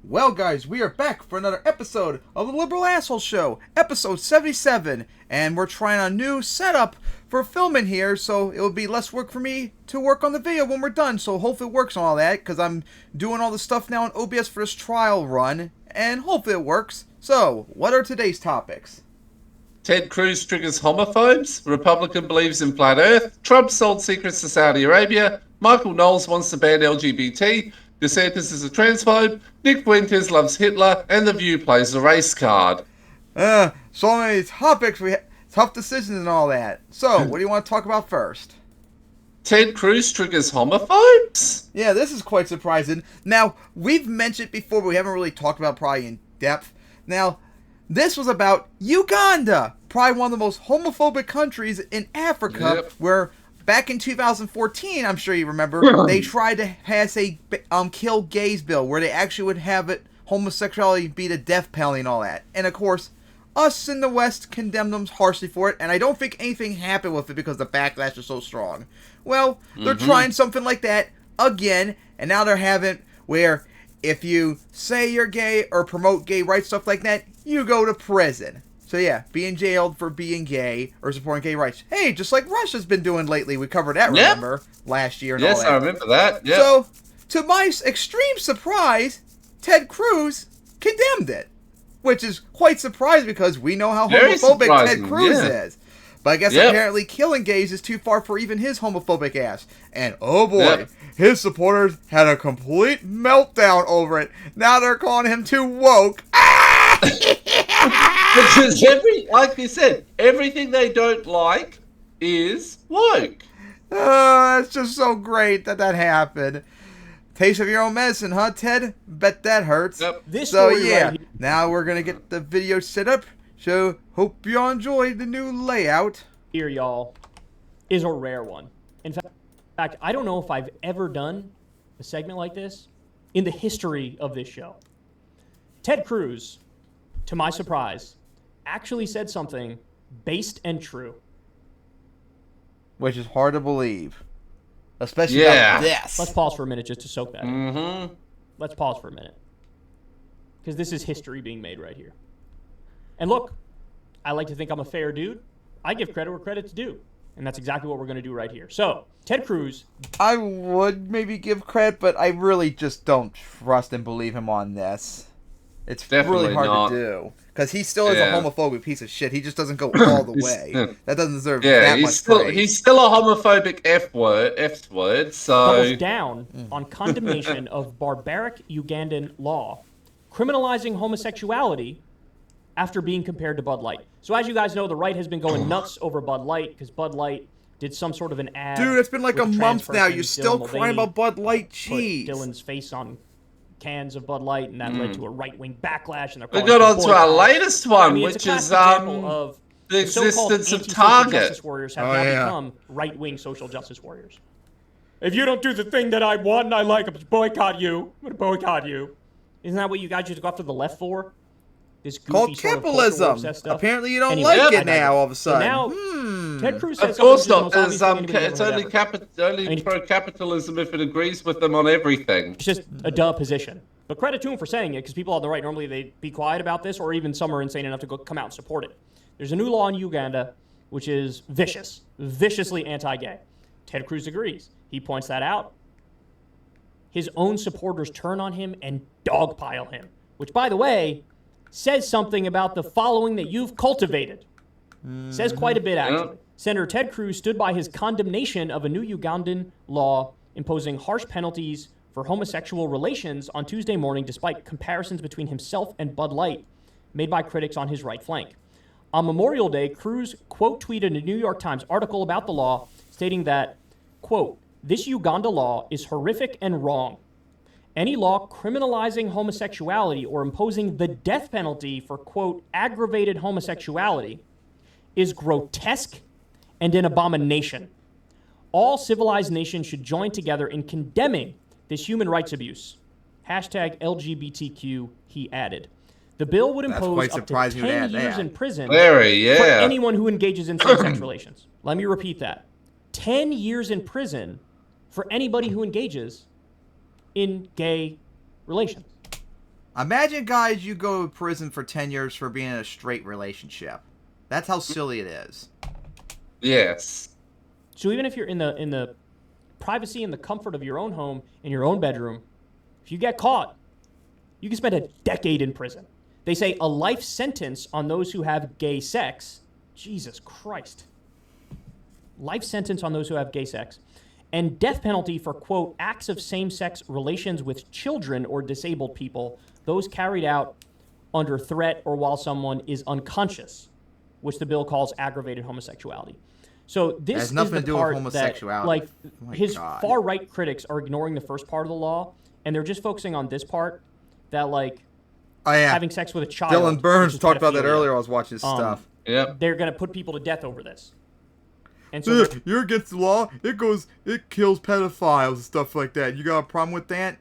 Well, guys, we are back for another episode of the Liberal Asshole Show, episode 77, and we're trying a new setup for filming here, so it'll be less work for me to work on the video when we're done, so hopefully it works and all that, because I'm doing all the stuff now in OBS for this trial run, and hopefully it works. So, what are today's topics? Ted Cruz triggers homophobes, Republican believes in flat earth, Trump sold secrets to Saudi Arabia, Michael Knowles wants to ban LGBT, DeSantis is a transphobe, Nick Winters loves Hitler, and The View plays the race card. So many topics, tough decisions and all that. So, what do you want to talk about first? Ted Cruz triggers homophobes? Yeah, this is quite surprising. Now, we've mentioned before, but we haven't really talked about probably in depth. Now, this was about Uganda, probably one of the most homophobic countries in Africa, where back in 2014, I'm sure you remember, they tried to pass a kill gays bill, where they actually would have it, homosexuality be the death penalty and all that. And of course, us in the West condemned them harshly for it, and I don't think anything happened with it because the backlash is so strong. Well, they're trying something like that again, and now they're having where if you say you're gay or promote gay rights, stuff like that, you go to prison. So yeah, being jailed for being gay or supporting gay rights. Hey, just like Russia's been doing lately. We covered that, remember, last year and all that. Yes, I remember that. Yep. So, to my extreme surprise, Ted Cruz condemned it. Which is quite surprising because we know how homophobic Ted Cruz is. But I guess apparently killing gays is too far for even his homophobic ass. And oh boy, his supporters had a complete meltdown over it. Now they're calling him too woke. Because like you said, everything they don't like is woke. It's just so great that happened. Taste of your own medicine, huh, Ted? Bet that hurts. Yep. So yeah, now we're gonna get the video set up. So hope you all enjoy the new layout. Here, y'all, is a rare one. In fact, I don't know if I've ever done a segment like this in the history of this show. Ted Cruz, to my surprise, actually said something based and true. Which is hard to believe. Especially about this. Let's pause for a minute just to soak that in. Mm-hmm. Let's pause for a minute. Because this is history being made right here. And look, I like to think I'm a fair dude. I give credit where credit's due. And that's exactly what we're going to do right here. So, Ted Cruz. I would maybe give credit, but I really just don't trust and believe him on this. It's Definitely really hard to do. Because he still is a homophobic piece of shit. He just doesn't go all the way. That doesn't deserve that much praise. He's still a homophobic F word, so... Doubles down on condemnation of barbaric Ugandan law, criminalizing homosexuality after being compared to Bud Light. So as you guys know, the right has been going nuts over Bud Light, because Bud Light did some sort of an ad. Dude, it's been like a month now. You're still crying about Bud Light cheese. Put Dylan's face on cans of Bud Light, and that led to a right-wing backlash. And we got on to our latest one, which is the existence of Target. Justice warriors have now become right-wing social justice warriors. If you don't do the thing that I want and I like, I'm going to boycott you. I'm going to boycott you. Isn't that what you guys just go after the left for? This goofy called capitalism. Apparently you don't like it now all of a sudden. So now, Ted Cruz says of course not. It's only pro-capitalism if it agrees with them on everything. It's just a duh position. But credit to him for saying it, because people on the right, normally they be quiet about this, or even some are insane enough to come out and support it. There's a new law in Uganda which is viciously anti-gay. Ted Cruz agrees. He points that out. His own supporters turn on him and dogpile him, which, by the way, says something about the following that you've cultivated. Says quite a bit, actually. Senator Ted Cruz stood by his condemnation of a new Ugandan law imposing harsh penalties for homosexual relations on Tuesday morning, despite comparisons between himself and Bud Light made by critics on his right flank. On Memorial Day, Cruz quote tweeted a New York Times article about the law, stating that, quote, "This Uganda law is horrific and wrong. Any law criminalizing homosexuality or imposing the death penalty for, quote, aggravated homosexuality is grotesque and an abomination. All civilized nations should join together in condemning this human rights abuse. Hashtag LGBTQ," he added. The bill would impose up to 10 years in prison for anyone who engages in same-sex relations. Let me repeat that. 10 years in prison for anybody who engages in gay relations. Imagine, guys, you go to prison for 10 years for being in a straight relationship. That's how silly it is. Yes. So even if you're in the privacy and the comfort of your own home, in your own bedroom, if you get caught, you can spend a decade in prison. They say a life sentence on those who have gay sex. Jesus Christ. Life sentence on those who have gay sex. And death penalty for, quote, acts of same-sex relations with children or disabled people, those carried out under threat or while someone is unconscious, which the bill calls aggravated homosexuality. So this has nothing is the to do with part homosexuality. that, his far-right critics are ignoring the first part of the law, and they're just focusing on this part, that, having sex with a child. Dylan Burns talked about that earlier. I was watching his stuff. Yeah. They're going to put people to death over this. And so you're against the law. It kills pedophiles and stuff like that. You got a problem with that?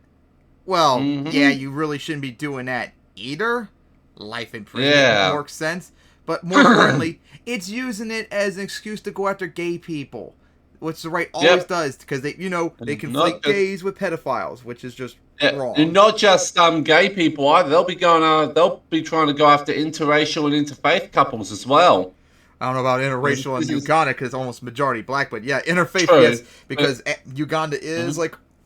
Well, yeah, you really shouldn't be doing that either. Life in prison makes more sense. But more importantly, it's using it as an excuse to go after gay people, which the right always does, because they conflate gays with pedophiles, which is just wrong. And not just gay people either. They'll be trying to go after interracial and interfaith couples as well. I don't know about interracial in Uganda because it's almost majority black, but yeah, interfaith, yes, because Uganda is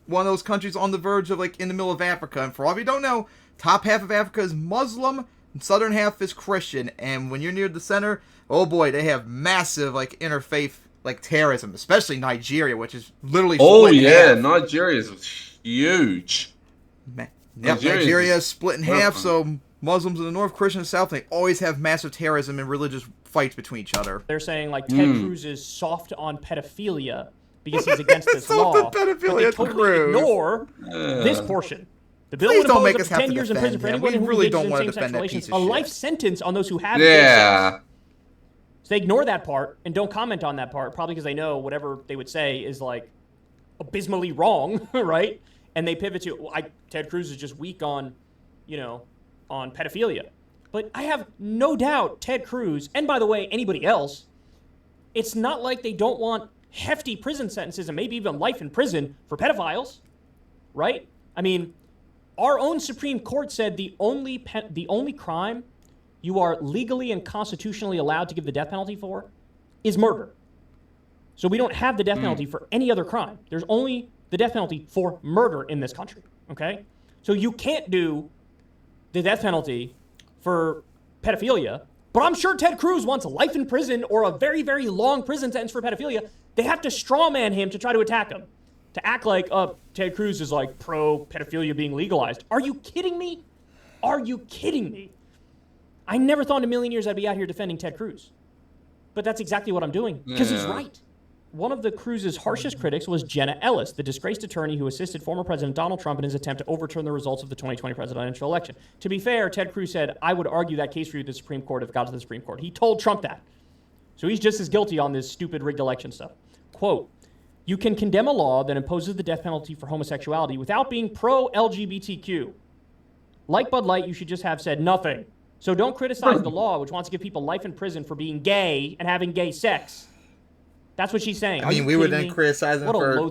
one of those countries on the verge of in the middle of Africa. And for all of you who don't know, top half of Africa is Muslim, and southern half is Christian. And when you're near the center, oh boy, they have massive interfaith terrorism, especially Nigeria, which is literally split in half. Nigeria is huge. Nigeria is split in half, so Muslims in the north, Christians in the south, they always have massive terrorism and religious fights between each other. They're saying Ted Cruz is soft on pedophilia because he's against this law. Soft on pedophilia, but they totally ignore this portion. The bill would impose up to 10 years in prison for anyone who really engages don't in same-sex relations, a life sentence on those who have gay sex. So they ignore that part and don't comment on that part, probably because they know whatever they would say is abysmally wrong, right? And they pivot to Ted Cruz is just weak on pedophilia. But I have no doubt Ted Cruz, and by the way, anybody else, it's not like they don't want hefty prison sentences and maybe even life in prison for pedophiles, right? I mean, our own Supreme Court said the only crime you are legally and constitutionally allowed to give the death penalty for is murder. So we don't have the death penalty for any other crime. There's only the death penalty for murder in this country, okay? So you can't do the death penalty for pedophilia, but I'm sure Ted Cruz wants life in prison or a very, very long prison sentence for pedophilia. They have to strawman him to try to attack him, to act like Ted Cruz is pro-pedophilia being legalized. Are you kidding me? Are you kidding me? I never thought in a million years I'd be out here defending Ted Cruz, but that's exactly what I'm doing because he's right. One of the Cruz's harshest critics was Jenna Ellis, the disgraced attorney who assisted former President Donald Trump in his attempt to overturn the results of the 2020 presidential election. To be fair, Ted Cruz said, I would argue that case for you to the Supreme Court if it got to the Supreme Court. He told Trump that. So he's just as guilty on this stupid rigged election stuff. Quote, you can condemn a law that imposes the death penalty for homosexuality without being pro-LGBTQ. Like Bud Light, you should just have said nothing. So don't criticize the law, which wants to give people life in prison for being gay and having gay sex. That's what she's saying. I mean, we would then criticize him for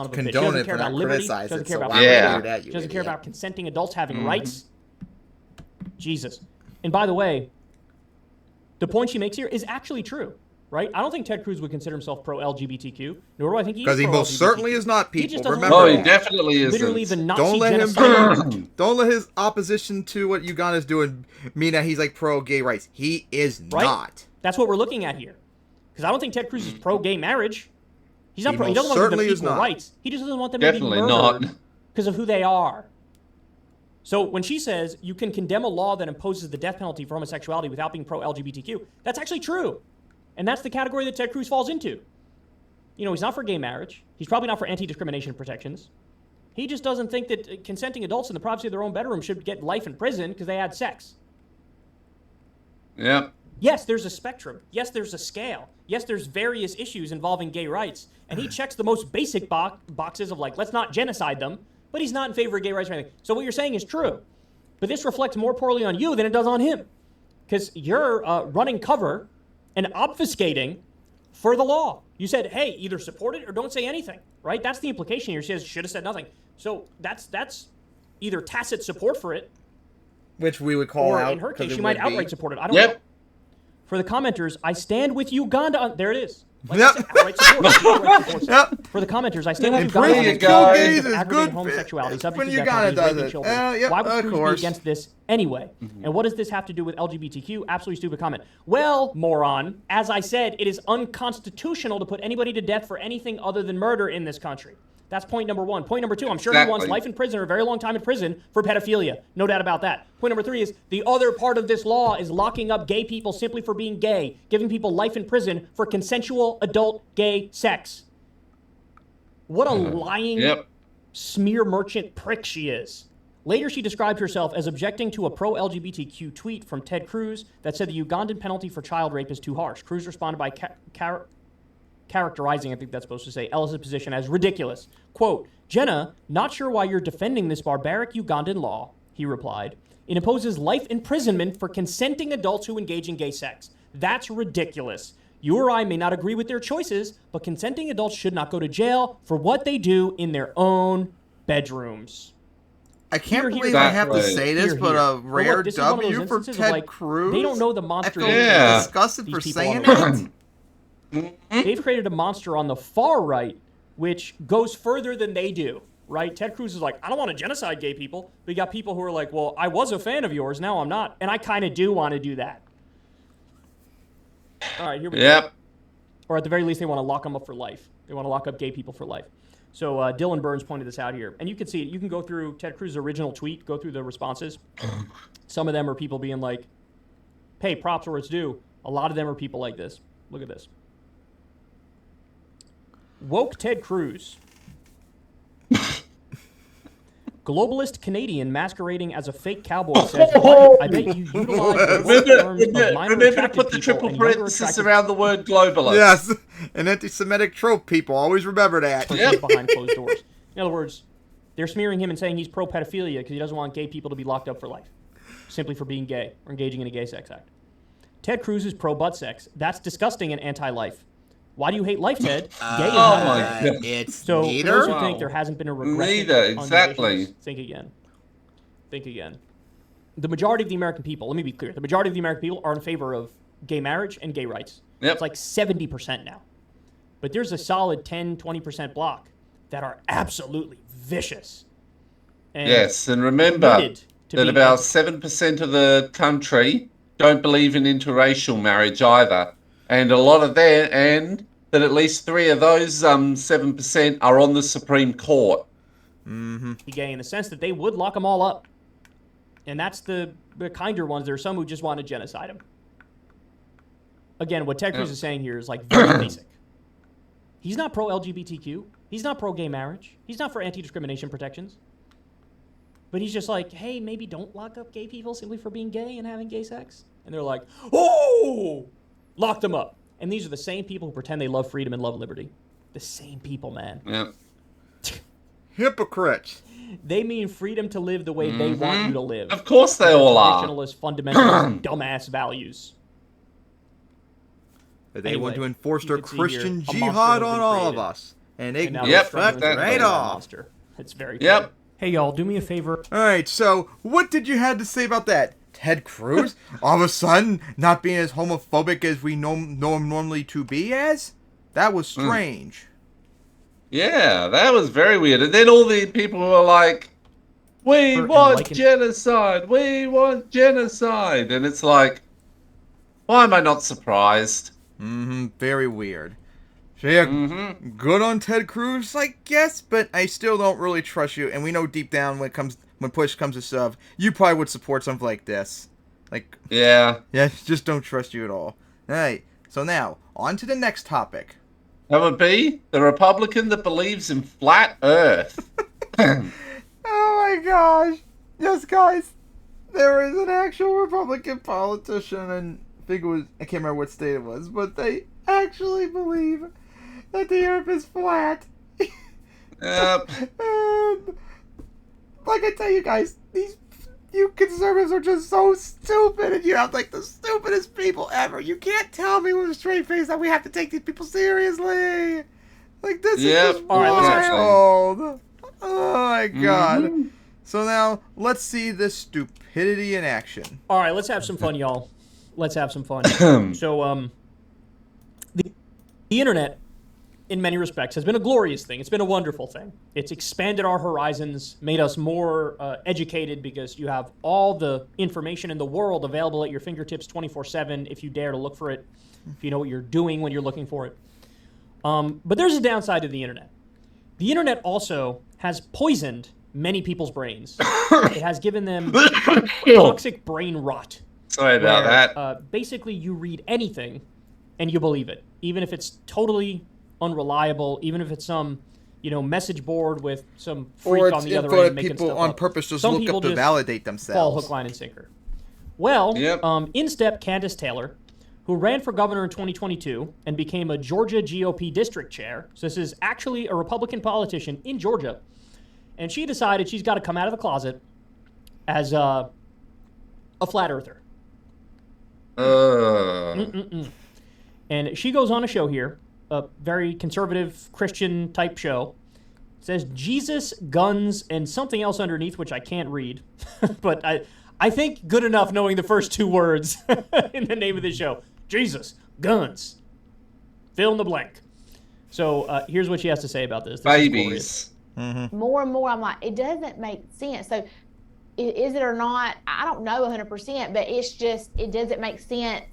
condoning it, for not criticizing it. She doesn't care about consenting adults having rights. Jesus. And by the way, the point she makes here is actually true, right? I don't think Ted Cruz would consider himself pro-LGBTQ, nor do I think he is because he most certainly is not, people. He just doesn't Remember, he definitely is. Literally the Nazi genocide. Don't let his opposition to what Uganda's doing mean that he's pro-gay rights. He is not. That's what we're looking at here. Because I don't think Ted Cruz is pro-gay marriage. He's not. He doesn't want them to have equal rights. He just doesn't want them to be murdered because of who they are. So when she says you can condemn a law that imposes the death penalty for homosexuality without being pro-LGBTQ, that's actually true, and that's the category that Ted Cruz falls into. He's not for gay marriage. He's probably not for anti-discrimination protections. He just doesn't think that consenting adults in the privacy of their own bedroom should get life in prison because they had sex. Yeah. Yes, there's a spectrum. Yes, there's a scale. Yes, there's various issues involving gay rights. And he checks the most basic boxes of let's not genocide them, but he's not in favor of gay rights or anything. So what you're saying is true. But this reflects more poorly on you than it does on him. Because you're running cover and obfuscating for the law. You said, hey, either support it or don't say anything, right? That's the implication here. She says, should have said nothing. So that's either tacit support for it which we would call Or out. in her 'cause case, it she might would be. outright support it. I don't know. Yep. For the commenters, I stand with Uganda. There it is. Like Yep. I said, outright support. Outright support. Yep. For the commenters, I stand with And Uganda. there you on go. the Gays of is aggravated good homosexuality, when subject to death Uganda penalties, does raping it. children. Yep, Why would of Cruz be course. against this anyway? And what does this have to do with LGBTQ? Absolutely stupid comment. Well, moron, as I said, it is unconstitutional to put anybody to death for anything other than murder in this country. That's point number one. Point number two, I'm sure he wants Exactly. life in prison or a very long time in prison for pedophilia. No doubt about that. Point number three is the other part of this law is locking up gay people simply for being gay, giving people life in prison for consensual adult gay sex. What a lying Yep. smear merchant prick she is. Later, she described herself as objecting to a pro-LGBTQ tweet from Ted Cruz that said the Ugandan penalty for child rape is too harsh. Cruz responded by characterizing, I think that's supposed to say, Ellis' position as ridiculous. Quote, Jenna, not sure why you're defending this barbaric Ugandan law, he replied. It imposes life imprisonment for consenting adults who engage in gay sex. That's ridiculous. You or I may not agree with their choices, but consenting adults should not go to jail for what they do in their own bedrooms. I can't Here, here, believe I have to Exactly. say this, Here, but here. a But rare look, this is one of those W for instances of, Ted like, Cruz. they don't know the monster I feel Yeah. disgusted these for people saying on the that. They've created a monster on the far right, which goes further than they do, right? Ted Cruz is like, I don't want to genocide gay people. But you got people who are like, well, I was a fan of yours, now I'm not. And I kind of do want to do that. All right, here we go. Yep. Or at the very least, they want to lock them up for life. They want to lock up gay people for life. So Dylan Burns pointed this out here. And you can see it. You can go through Ted Cruz's original tweet, go through the responses. Some of them are people being like, hey, props where it's due. A lot of them are people like this. Look at this. Woke Ted Cruz. Globalist Canadian masquerading as a fake cowboy says, I bet you utilize the terms of minor Remember to attracted put the people triple and younger parenthesis attracted around the word globalist. Yes, an anti-Semitic trope. People always remember that. persons Yep. behind closed doors. In other words, they're smearing him and saying he's pro-pedophilia because he doesn't want gay people to be locked up for life, simply for being gay or engaging in a gay sex act. Ted Cruz is pro-butt sex. That's disgusting and anti-life. Why do you hate life, Ted? Gay is Oh not my okay. God. It's So for neither. those who Wow. think there hasn't been a regression, Neither, on exactly. visions, think again. Think again. The majority of the American people, let me be clear, the majority of the American people are in favor of gay marriage and gay rights. Yep. It's like 70% now. But there's a solid 10, 20% block that are absolutely vicious. And Yes, and remember committed to that being about anti- 7% of the country don't believe in interracial marriage either. And a lot of that, and that at least 3 of those 7% are on the Supreme Court. gay in the sense that they would lock them all up. And that's the kinder ones. There are some who just want to genocide them. Again, what Ted Cruz is saying here is like very basic. He's not pro-LGBTQ. He's not pro-gay marriage. He's not for anti-discrimination protections. But he's just like, hey, maybe don't lock up gay people simply for being gay and having gay sex. And they're like, oh, lock them up. And these are the same people who pretend they love freedom and love liberty. The same people, man. Yep. Hypocrites. They mean freedom to live the way they want you to live. Of course they all are. Traditionalist, fundamentalist, dumbass values. But they Anyway, want to enforce you their can see Christian here, a monster jihad has on been all of created. us. And they And now can Yep, get they're fucked struggling to right create a off. monster. It's very Yep. clear. Hey, y'all, do me a favor. Alright, so what did you have to say about that? Ted Cruz? All of a sudden, not being as homophobic as we know him normally to be as? That was strange. Yeah, that was very weird. And then all the people were like, we For want enlightened- genocide. We want genocide. And it's like, why am I not surprised? Very weird. So yeah, good on Ted Cruz, I guess, but I still don't really trust you. And we know deep down when push comes to shove, you probably would support something like this. Like, Yeah. yeah, just don't trust you at all. Alright, so now, on to the next topic. That would be the Republican that believes in flat Earth. Oh my gosh. Yes, guys. There is an actual Republican politician, and I can't remember what state it was, but they actually believe that the earth is flat. Yep. And, like I tell you guys, you conservatives are just so stupid, and you have like the stupidest people ever. You can't tell me with a straight face that we have to take these people seriously. Like, this Yep. is just All right, let's wild. Oh my god. So now, let's see this stupidity in action. All right, let's have some fun, y'all. Let's have some fun. So, the internet, in many respects, has been a glorious thing. It's been a wonderful thing. It's expanded our horizons, made us more educated because you have all the information in the world available at your fingertips 24/7 if you dare to look for it, if you know what you're doing when you're looking for it. But there's a downside to the internet. The internet also has poisoned many people's brains. It has given them toxic brain rot. Sorry about that. Basically, you read anything and you believe it, even if it's totally unreliable, even if it's some, message board with some freak on the other end making people stuff on up. purpose just Some look people up to just validate fall themselves. hook, line, and sinker. Well, Yep. in step Candace Taylor, who ran for governor in 2022 and became a Georgia GOP district chair. So this is actually a Republican politician in Georgia. And she decided she's got to come out of the closet as a flat earther. And she goes on a show here, a very conservative Christian type show. It says Jesus, guns, and something else underneath, which I can't read. But I think good enough knowing the first two words in the name of the show. Jesus, guns, fill in the blank. So here's what she has to say about this. Babies. More and more, I'm like, it doesn't make sense. So is it or not? I don't know 100%, but it's just, it doesn't make sense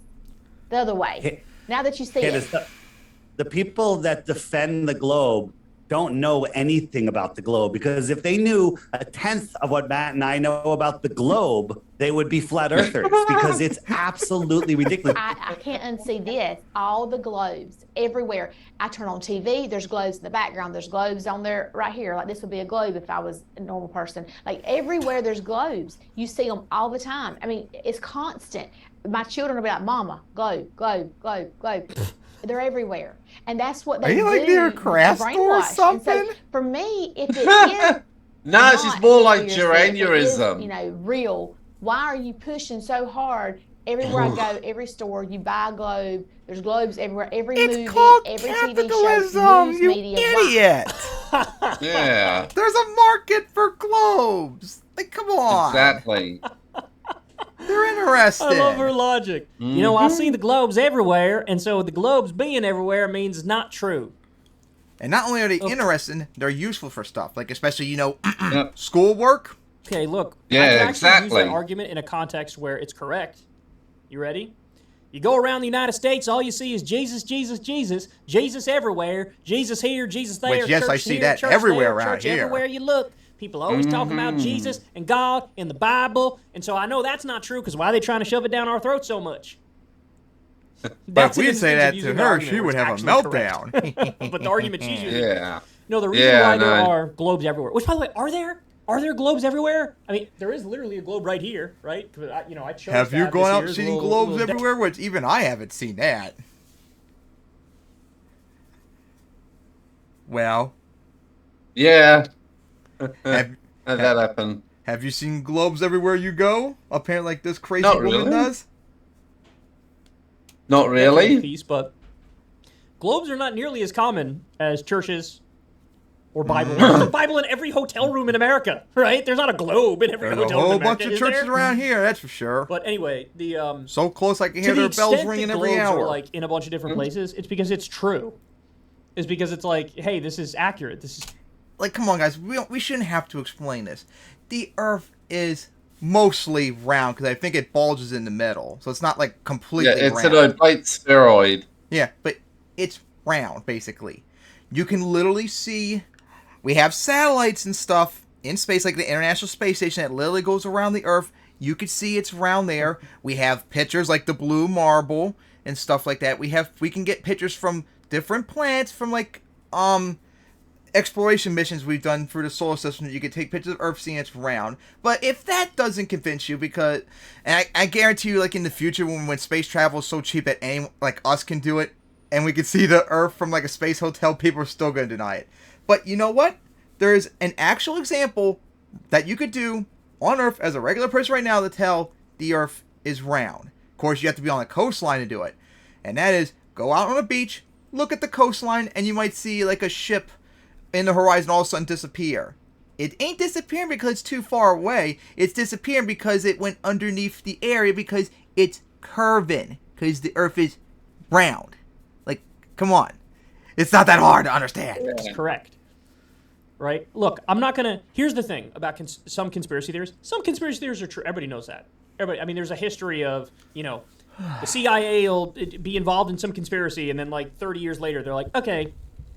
the other way. Now that you see it. The people that defend the globe don't know anything about the globe, because if they knew a tenth of what Matt and I know about the globe, they would be flat earthers, because it's absolutely ridiculous. I can't unsee this. All the globes everywhere. I turn on TV, there's globes in the background. There's globes on there right here. Like this would be a globe if I was a normal person. Like everywhere there's globes. You see them all the time. I mean, it's constant. My children will be like, Mama, globe, globe, globe, globe. They're everywhere. And that's what they do. Are you like near a craft store or something? And so for me, if it is No, she's more like geranianism. Real. Why are you pushing so hard? Everywhere I go, every store, you buy a globe. There's globes everywhere. Every movie, every TV show, news you media. idiot! Yeah. There's a market for globes. Like, come on. Exactly. They're interested. I love her logic. I see the globes everywhere, and so the globes being everywhere means not true. And not only are they interesting, they're useful for stuff. Like, especially, schoolwork. Okay, look. Yeah, I can actually use exactly. that argument in a context where it's correct. You ready? You go around the United States, all you see is Jesus, Jesus, Jesus. Jesus everywhere. Jesus here, Jesus there. Which, yes, church I see here, that church everywhere there, around church here. Everywhere you look. People always talking about Jesus and God and the Bible. And so I know that's not true, because why are they trying to shove it down our throats so much? But if we say that to using the her, argument she where would it's have a actually meltdown. correct. But the argument she's using. Yeah. No, the reason Yeah, why there no. are globes everywhere. Which, by the way, are there? Are there globes everywhere? I mean, there is literally a globe right here, right? 'Cause I chose Have to you this gone out here as a seeing little- globes little everywhere? Which even I haven't seen that. Well, Yeah. have, How'd that happen? have you seen globes everywhere you go? Apparently, like this crazy Not woman really. does. Not really. piece, but globes are not nearly as common as churches or Bible. There's a Bible in every hotel room in America, right? There's not a globe in every There's a hotel room whole in America. bunch of is churches there? around here, that's for sure. But anyway, the So close I can to hear the their bells extent ringing that every globes hour. are like in a bunch of different places, it's because it's true. It's because it's like, hey, this is accurate. This is Like, come on, guys. We shouldn't have to explain this. The Earth is mostly round because I think it bulges in the middle, so it's not like completely Yeah, it's round. an oblate spheroid. Yeah, but it's round, basically. You can literally see... We have satellites and stuff in space, like the International Space Station that literally goes around the Earth. You can see it's round there. We have pictures like the blue marble and stuff like that. We can get pictures from different planets from, like, exploration missions we've done through the solar system. You can take pictures of Earth seeing it's round. But if that doesn't convince you, because... And I guarantee you, like, in the future, when space travel is so cheap that anyone like us can do it, and we can see the Earth from, like, a space hotel, people are still going to deny it. But you know what? There is an actual example that you could do on Earth as a regular person right now to tell the Earth is round. Of course, you have to be on the coastline to do it. And that is, go out on a beach, look at the coastline, and you might see, like, a ship in the horizon all of a sudden disappear. it ain't disappearing because it's too far away. It's disappearing because it went underneath the area because it's curving. Because the Earth is round. Like, come on. It's not that hard to understand. That's correct. Right? Look, I'm not going to... Here's the thing about some conspiracy theories. Some conspiracy theories are true. Everybody knows that. Everybody, I mean, there's a history of, you know, the CIA will be involved in some conspiracy, and then, like, 30 years later, they're like, okay,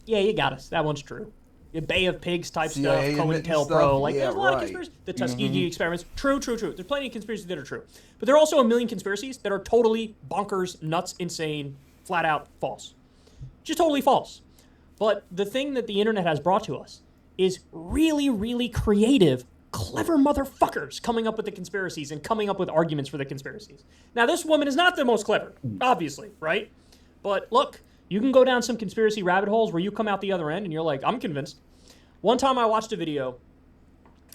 yeah, you got us. That one's true. The Bay of Pigs type CIA stuff, COINTELPRO. Like, yeah, there's a lot of conspiracies. The Tuskegee experiments. True. There's plenty of conspiracies that are true. But there are also a million conspiracies that are totally bonkers, nuts, insane, flat out false. Just totally false. But the thing that the internet has brought to us is really, really creative, clever motherfuckers coming up with the conspiracies and coming up with arguments for the conspiracies. Now, this woman is not the most clever, obviously, right? But look, you can go down some conspiracy rabbit holes where you come out the other end and you're like, I'm convinced. One time I watched a video,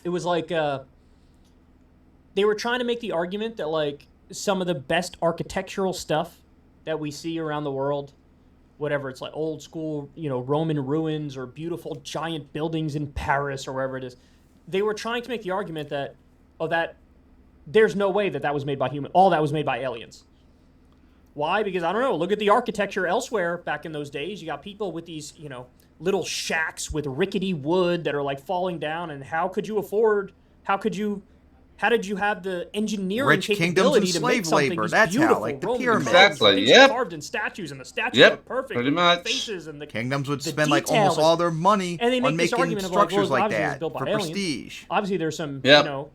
it was like, they were trying to make the argument that, like, some of the best architectural stuff that we see around the world, whatever, it's like old school, you know, Roman ruins or beautiful giant buildings in Paris or wherever it is. They were trying to make the argument that, that there's no way that was made by all that was made by aliens. Why? Because, I don't know, look at the architecture elsewhere back in those days. You got people with these, you know, little shacks with rickety wood that are like falling down, and how did you have the engineering Rich capability kingdoms to and make slave something labor. these That's beautiful how, like the Roman pyramids. Exactly, things yep. carved in statues, and the statues Yep, are perfect. pretty and much. The faces and the Kingdoms would the spend like detail almost is- all their money and they make on this making argument of like, structures well, like obviously it was that built by for aliens. prestige. Obviously, there's some, Yep. you know,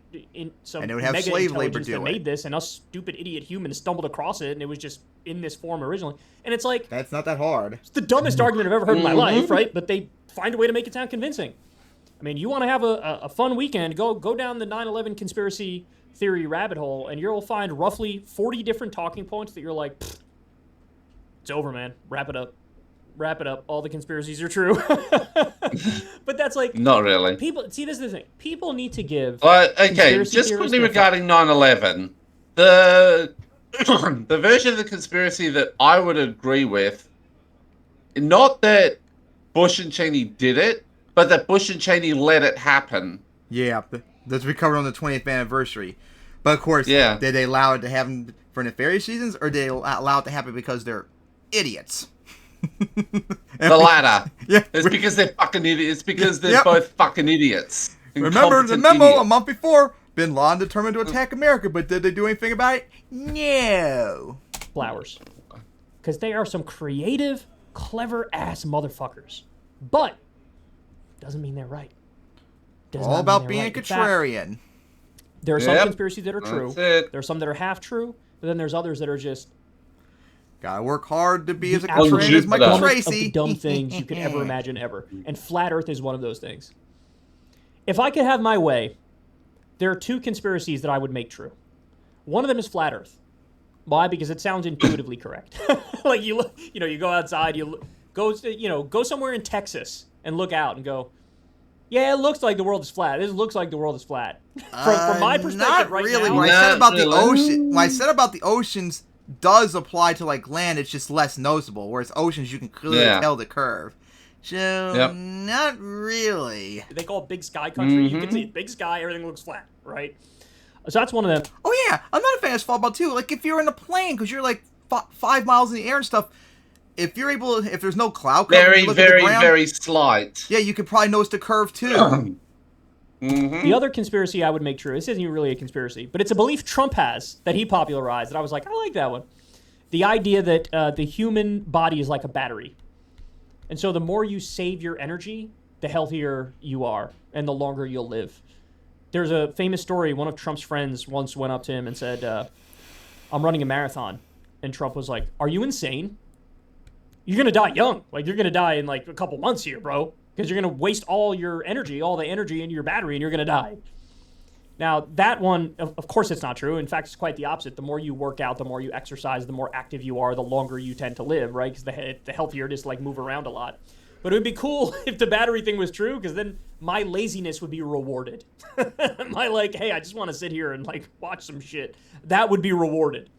some And it would have mega slave labor intelligence do that it. made this, and us stupid idiot humans stumbled across it, and it was just in this form originally. And it's like, That's not that hard. it's the dumbest argument I've ever heard in my life, right? But they find a way to make it sound convincing. I mean, you want to have a fun weekend, go down the 9/11 conspiracy theory rabbit hole, and you'll find roughly 40 different talking points that you're like, it's over, man. Wrap it up. All the conspiracies are true. But that's like, Not really. people, see, this is the thing. People need to give. Okay, conspiracy just theorists quickly their regarding 9/11, the the version of the conspiracy that I would agree with, not that Bush and Cheney did it, but that Bush and Cheney let it happen. Yeah, that's recovered on the 20th anniversary. But of course, Yeah. did they allow it to happen for nefarious reasons, or did they allow it to happen because they're idiots? The latter. Yeah. It's because they're fucking idiots. It's because they're Yep. both fucking idiots. Remember the Incompetent memo idiots. a month before? Bin Laden determined to attack America, but did they do anything about it? No. Flowers. Because they are some creative, clever ass motherfuckers. But doesn't mean they're right. Does All not about mean being they're right. In fact, contrarian. there are some Yep. conspiracies that are true. That's it. There are some that are half true, but then there's others that are just Gotta work hard to be as a absolute contrarian as Michael dumbest dumbest of Tracy. the dumb things you could ever imagine ever. And flat Earth is one of those things. If I could have my way, there are two conspiracies that I would make true. One of them is flat Earth. Why? Because it sounds intuitively correct. Like you look, you know, you go outside, go somewhere in Texas and look out and go, yeah, it looks like the world is flat. This looks like the world is flat. From my perspective, Not right really. now, When I said Not about the really. ocean, when I said about the oceans, does apply to like land. It's just less noticeable. Whereas oceans, you can clearly Yeah. tell the curve. So Yep. not really. they call it big sky country. You Mm-hmm. can see it, big sky, everything looks flat, right? So that's one of them. Oh yeah, I'm not a fan of fall about too. Like if you're in a plane, because you're like 5 miles in the air and stuff. If you're able, if there's no cloud cover, Very, you look at very, the ground, very slight. yeah, you could probably notice the curve too. The other conspiracy I would make true, this isn't even really a conspiracy, but it's a belief Trump has that he popularized, and I was like, I like that one. The idea that the human body is like a battery. And so the more you save your energy, the healthier you are, and the longer you'll live. There's a famous story, one of Trump's friends once went up to him and said, I'm running a marathon. And Trump was like, are you insane? You're going to die young. Like, you're going to die in like a couple months here, bro. Because you're going to waste all your energy, all the energy into your battery, and you're going to die. Now, that one, of course it's not true. In fact, it's quite the opposite. The more you work out, the more you exercise, the more active you are, the longer you tend to live, right? Because the healthier it is to like move around a lot. But it would be cool if the battery thing was true, because then my laziness would be rewarded. My like, hey, I just want to sit here and like watch some shit. That would be rewarded.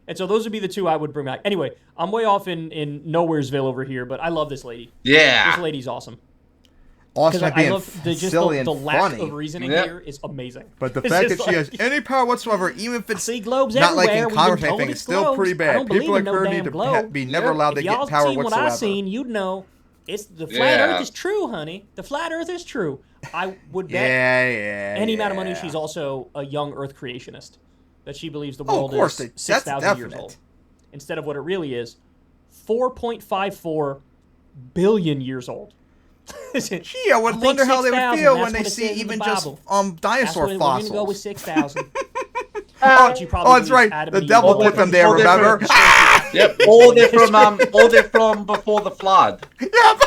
And so those would be the two I would bring back. Anyway, I'm way off in Nowheresville over here, but I love this lady. This Yeah. lady's awesome. Austin Because being I love silly the and lack funny. of reasoning Yeah. here is amazing. But the It's fact just that she like- has any power whatsoever, even if I it's see globes not like everywhere. in We've Congress been or told anything, it's it's still globes. pretty I bad. don't People believe like in no her damn need to globe. be never Yeah. allowed to If y'all get power seen what whatsoever. I seen, you'd know. It's the flat Yeah. Earth is true, honey. The flat Earth is true. I would bet Yeah. any amount of money she's also a young Earth creationist. That she believes the Oh, of world course, is that's 6,000 years definite. old. Instead of what it really is, 4.54 billion years old. Gee, I would think wonder how they would 6,000, feel that's when they what it see says in the even just Bible. dinosaur We're fossils. going to go with 6,000. Oh, She probably that's right. believes Adam The and Eve devil were put them there, Or they're remember? from- Yep. Or they're from before the flood. Yep.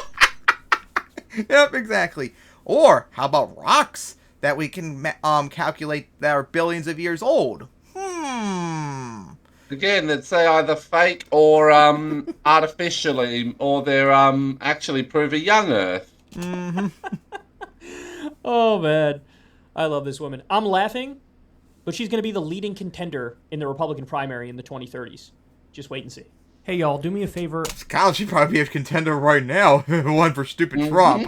Yep, exactly. Or how about rocks that we can calculate that are billions of years old? Again, that say either fake or artificially, or they're actually prove a young Earth. Oh, man. I love this woman. I'm laughing, but she's going to be the leading contender in the Republican primary in the 2030s. Just wait and see. Hey, y'all, do me a favor. Kyle, she'd probably be a contender right now. One for stupid Trump.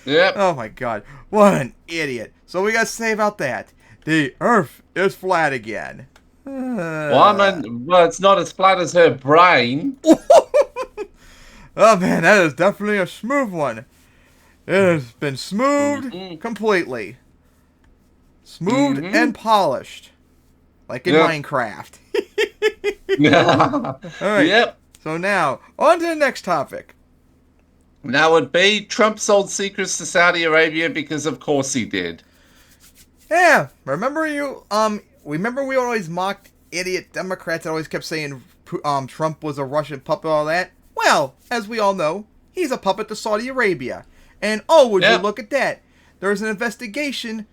Yep. Oh my god. What an idiot. So we got to say about that. The Earth is flat again. Well, it's not as flat as her brain. Oh man, that is definitely a smooth one. It has been smoothed completely. Smoothed and polished. Like in Yep. Minecraft. All Alright. Yep. So now, on to the next topic. Now would be Trump sold secrets to Saudi Arabia because of course he did. Yeah, remember we always mocked idiot Democrats that always kept saying Trump was a Russian puppet and all that? Well, as we all know, he's a puppet to Saudi Arabia. And oh, would you look at that? There's an investigation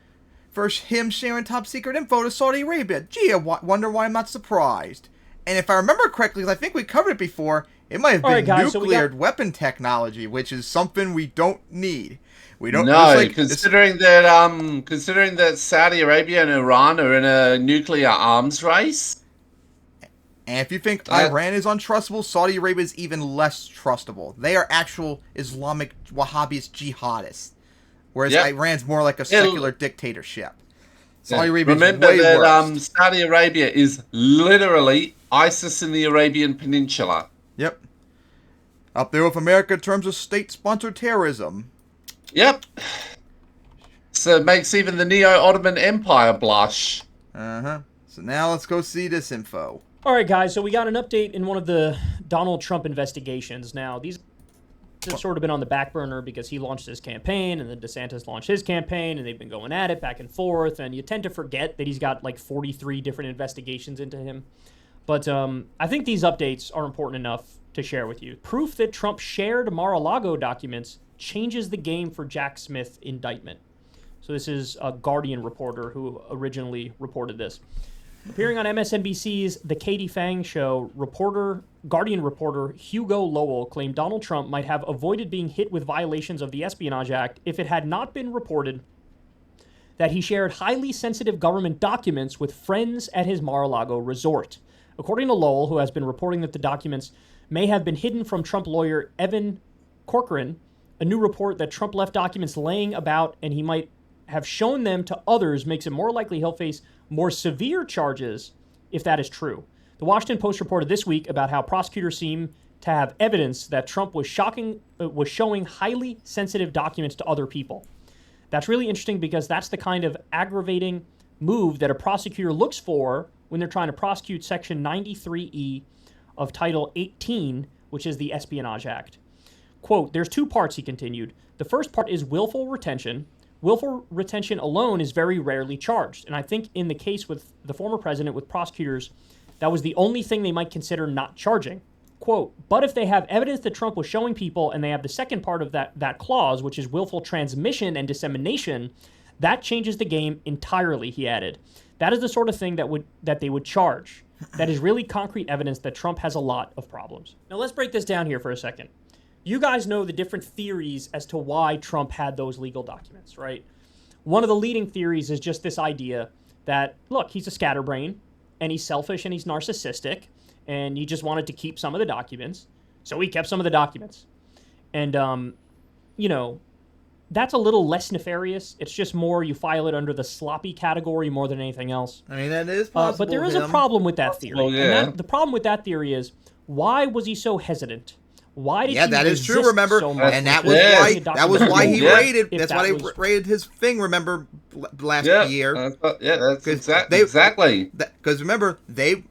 for him sharing top secret info to Saudi Arabia. Gee, I wonder why I'm not surprised. And if I remember correctly, because I think we covered it before, it might have been guys, so nuclear weapon technology, which is something we don't need. We don't. No, it's like, considering that Saudi Arabia and Iran are in a nuclear arms race. And if you think Iran is untrustable, Saudi Arabia is even less trustable. They are actual Islamic Wahhabist jihadists, whereas Iran's more like a secular dictatorship. Saudi Arabia is Remember way that worse. Saudi Arabia is literally ISIS in the Arabian Peninsula. Yep. Up there with America in terms of state-sponsored terrorism. Yep. So it makes even the Neo-Ottoman Empire blush. Uh-huh. So now let's go see this info. All right, guys, so we got an update in one of the Donald Trump investigations. Now, these have sort of been on the back burner because he launched his campaign and then DeSantis launched his campaign and they've been going at it back and forth. And you tend to forget that he's got like 43 different investigations into him. But I think these updates are important enough to share with you. Proof that Trump shared Mar-a-Lago documents changes the game for Jack Smith indictment. So this is a Guardian reporter who originally reported this. Appearing on MSNBC's The Katie Fang Show, Guardian reporter Hugo Lowell claimed Donald Trump might have avoided being hit with violations of the Espionage Act if it had not been reported that he shared highly sensitive government documents with friends at his Mar-a-Lago resort. According to Lowell, who has been reporting that the documents may have been hidden from Trump lawyer Evan Corcoran, a new report that Trump left documents laying about and he might have shown them to others makes it more likely he'll face more severe charges if that is true. The Washington Post reported this week about how prosecutors seem to have evidence that Trump was showing highly sensitive documents to other people. That's really interesting because that's the kind of aggravating move that a prosecutor looks for when they're trying to prosecute Section 93E of Title 18, which is the Espionage Act. Quote, there's two parts, he continued. The first part is willful retention. Willful retention alone is very rarely charged. And I think in the case with the former president, with prosecutors, that was the only thing they might consider not charging. Quote, but if they have evidence that Trump was showing people and they have the second part of that clause, which is willful transmission and dissemination, that changes the game entirely, he added. That is the sort of thing that they would charge. That is really concrete evidence that Trump has a lot of problems. Now let's break this down here for a second. You guys know the different theories as to why Trump had those legal documents, right? One of the leading theories is just this idea that, look, he's a scatterbrain, and he's selfish, and he's narcissistic, and he just wanted to keep some of the documents, so he kept some of the documents. And, that's a little less nefarious. It's just more you file it under the sloppy category more than anything else. I mean, that is possible. But there is a problem with that theory. Well, yeah. And the problem with that theory is, why was he so hesitant? Why did he that is true. resist Remember, so much? and that was why he raided. That's why they raided his thing. Remember last year. That's exactly. Because remember, the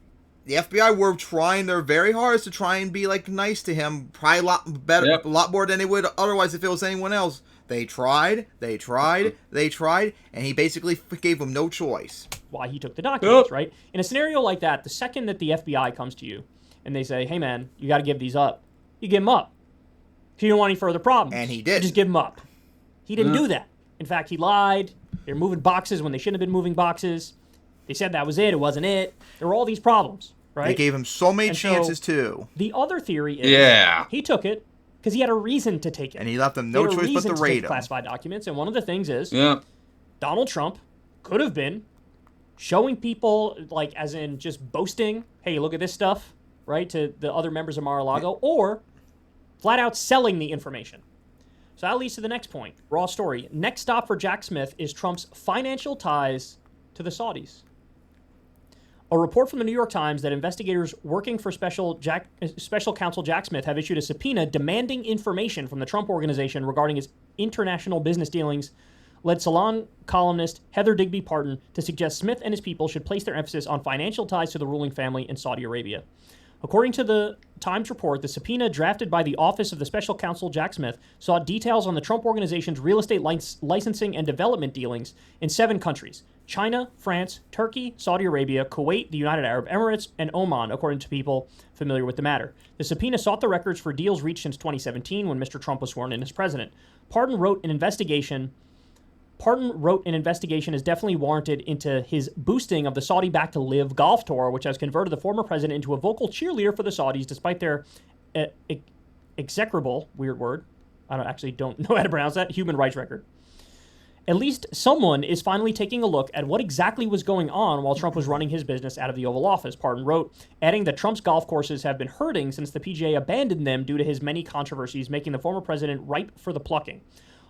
FBI were trying their very hardest to try and be like nice to him, probably a lot better, a lot more than they would otherwise if it was anyone else. They tried, and he basically gave them no choice. Why he took the documents, right? In a scenario like that, the second that the FBI comes to you and they say, "Hey, man, you got to give these up," you give them up. If you don't want any further problems, and he did. You just give them up. He didn't do that. In fact, he lied. They were moving boxes when they shouldn't have been moving boxes. They said that was it. It wasn't it. There were all these problems, right? They gave him so many chances too. The other theory is he took it because he had a reason to take it. And he left them no choice but to raid them. Classified documents. And one of the things is Donald Trump could have been showing people, like, as in just boasting, hey, look at this stuff, right, to the other members of Mar-a-Lago, or flat out selling the information. So that leads to the next point. Raw story. Next stop for Jack Smith is Trump's financial ties to the Saudis. A report from the New York Times that investigators working for Special Counsel Jack Smith have issued a subpoena demanding information from the Trump Organization regarding his international business dealings led Salon columnist Heather Digby Parton to suggest Smith and his people should place their emphasis on financial ties to the ruling family in Saudi Arabia. According to the Times report, the subpoena drafted by the Office of the Special Counsel Jack Smith sought details on the Trump Organization's real estate licensing and development dealings in 7 countries: China, France, Turkey, Saudi Arabia, Kuwait, the United Arab Emirates, and Oman, according to people familiar with the matter. The subpoena sought the records for deals reached since 2017 when Mr. Trump was sworn in as president. Parton wrote an investigation is definitely warranted into his boosting of the Saudi-backed Live Golf Tour, which has converted the former president into a vocal cheerleader for the Saudis despite their execrable, weird word, don't know how to pronounce that, human rights record. At least someone is finally taking a look at what exactly was going on while Trump was running his business out of the Oval Office, Parton wrote, adding that Trump's golf courses have been hurting since the PGA abandoned them due to his many controversies, making the former president ripe for the plucking.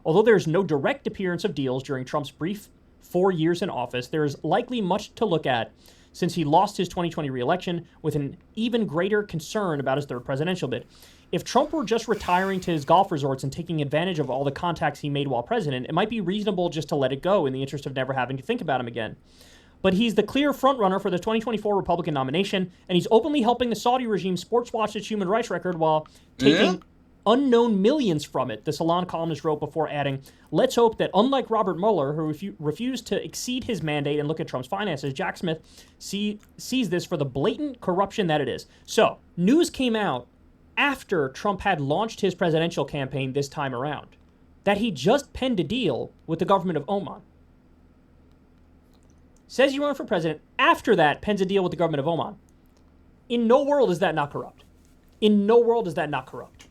Although there is no direct appearance of deals during Trump's brief 4 years in office, there is likely much to look at since he lost his 2020 re-election with an even greater concern about his third presidential bid. If Trump were just retiring to his golf resorts and taking advantage of all the contacts he made while president, it might be reasonable just to let it go in the interest of never having to think about him again. But he's the clear frontrunner for the 2024 Republican nomination, and he's openly helping the Saudi regime sports watch its human rights record while taking unknown millions from it, the Salon columnist wrote before adding, let's hope that unlike Robert Mueller, who refused to exceed his mandate and look at Trump's finances, Jack Smith sees this for the blatant corruption that it is. So, news came out after Trump had launched his presidential campaign this time around that he just penned a deal with the government of Oman. Says you run for president, after that pens a deal with the government of Oman. In no world is that not corrupt. In no world is that not corrupt.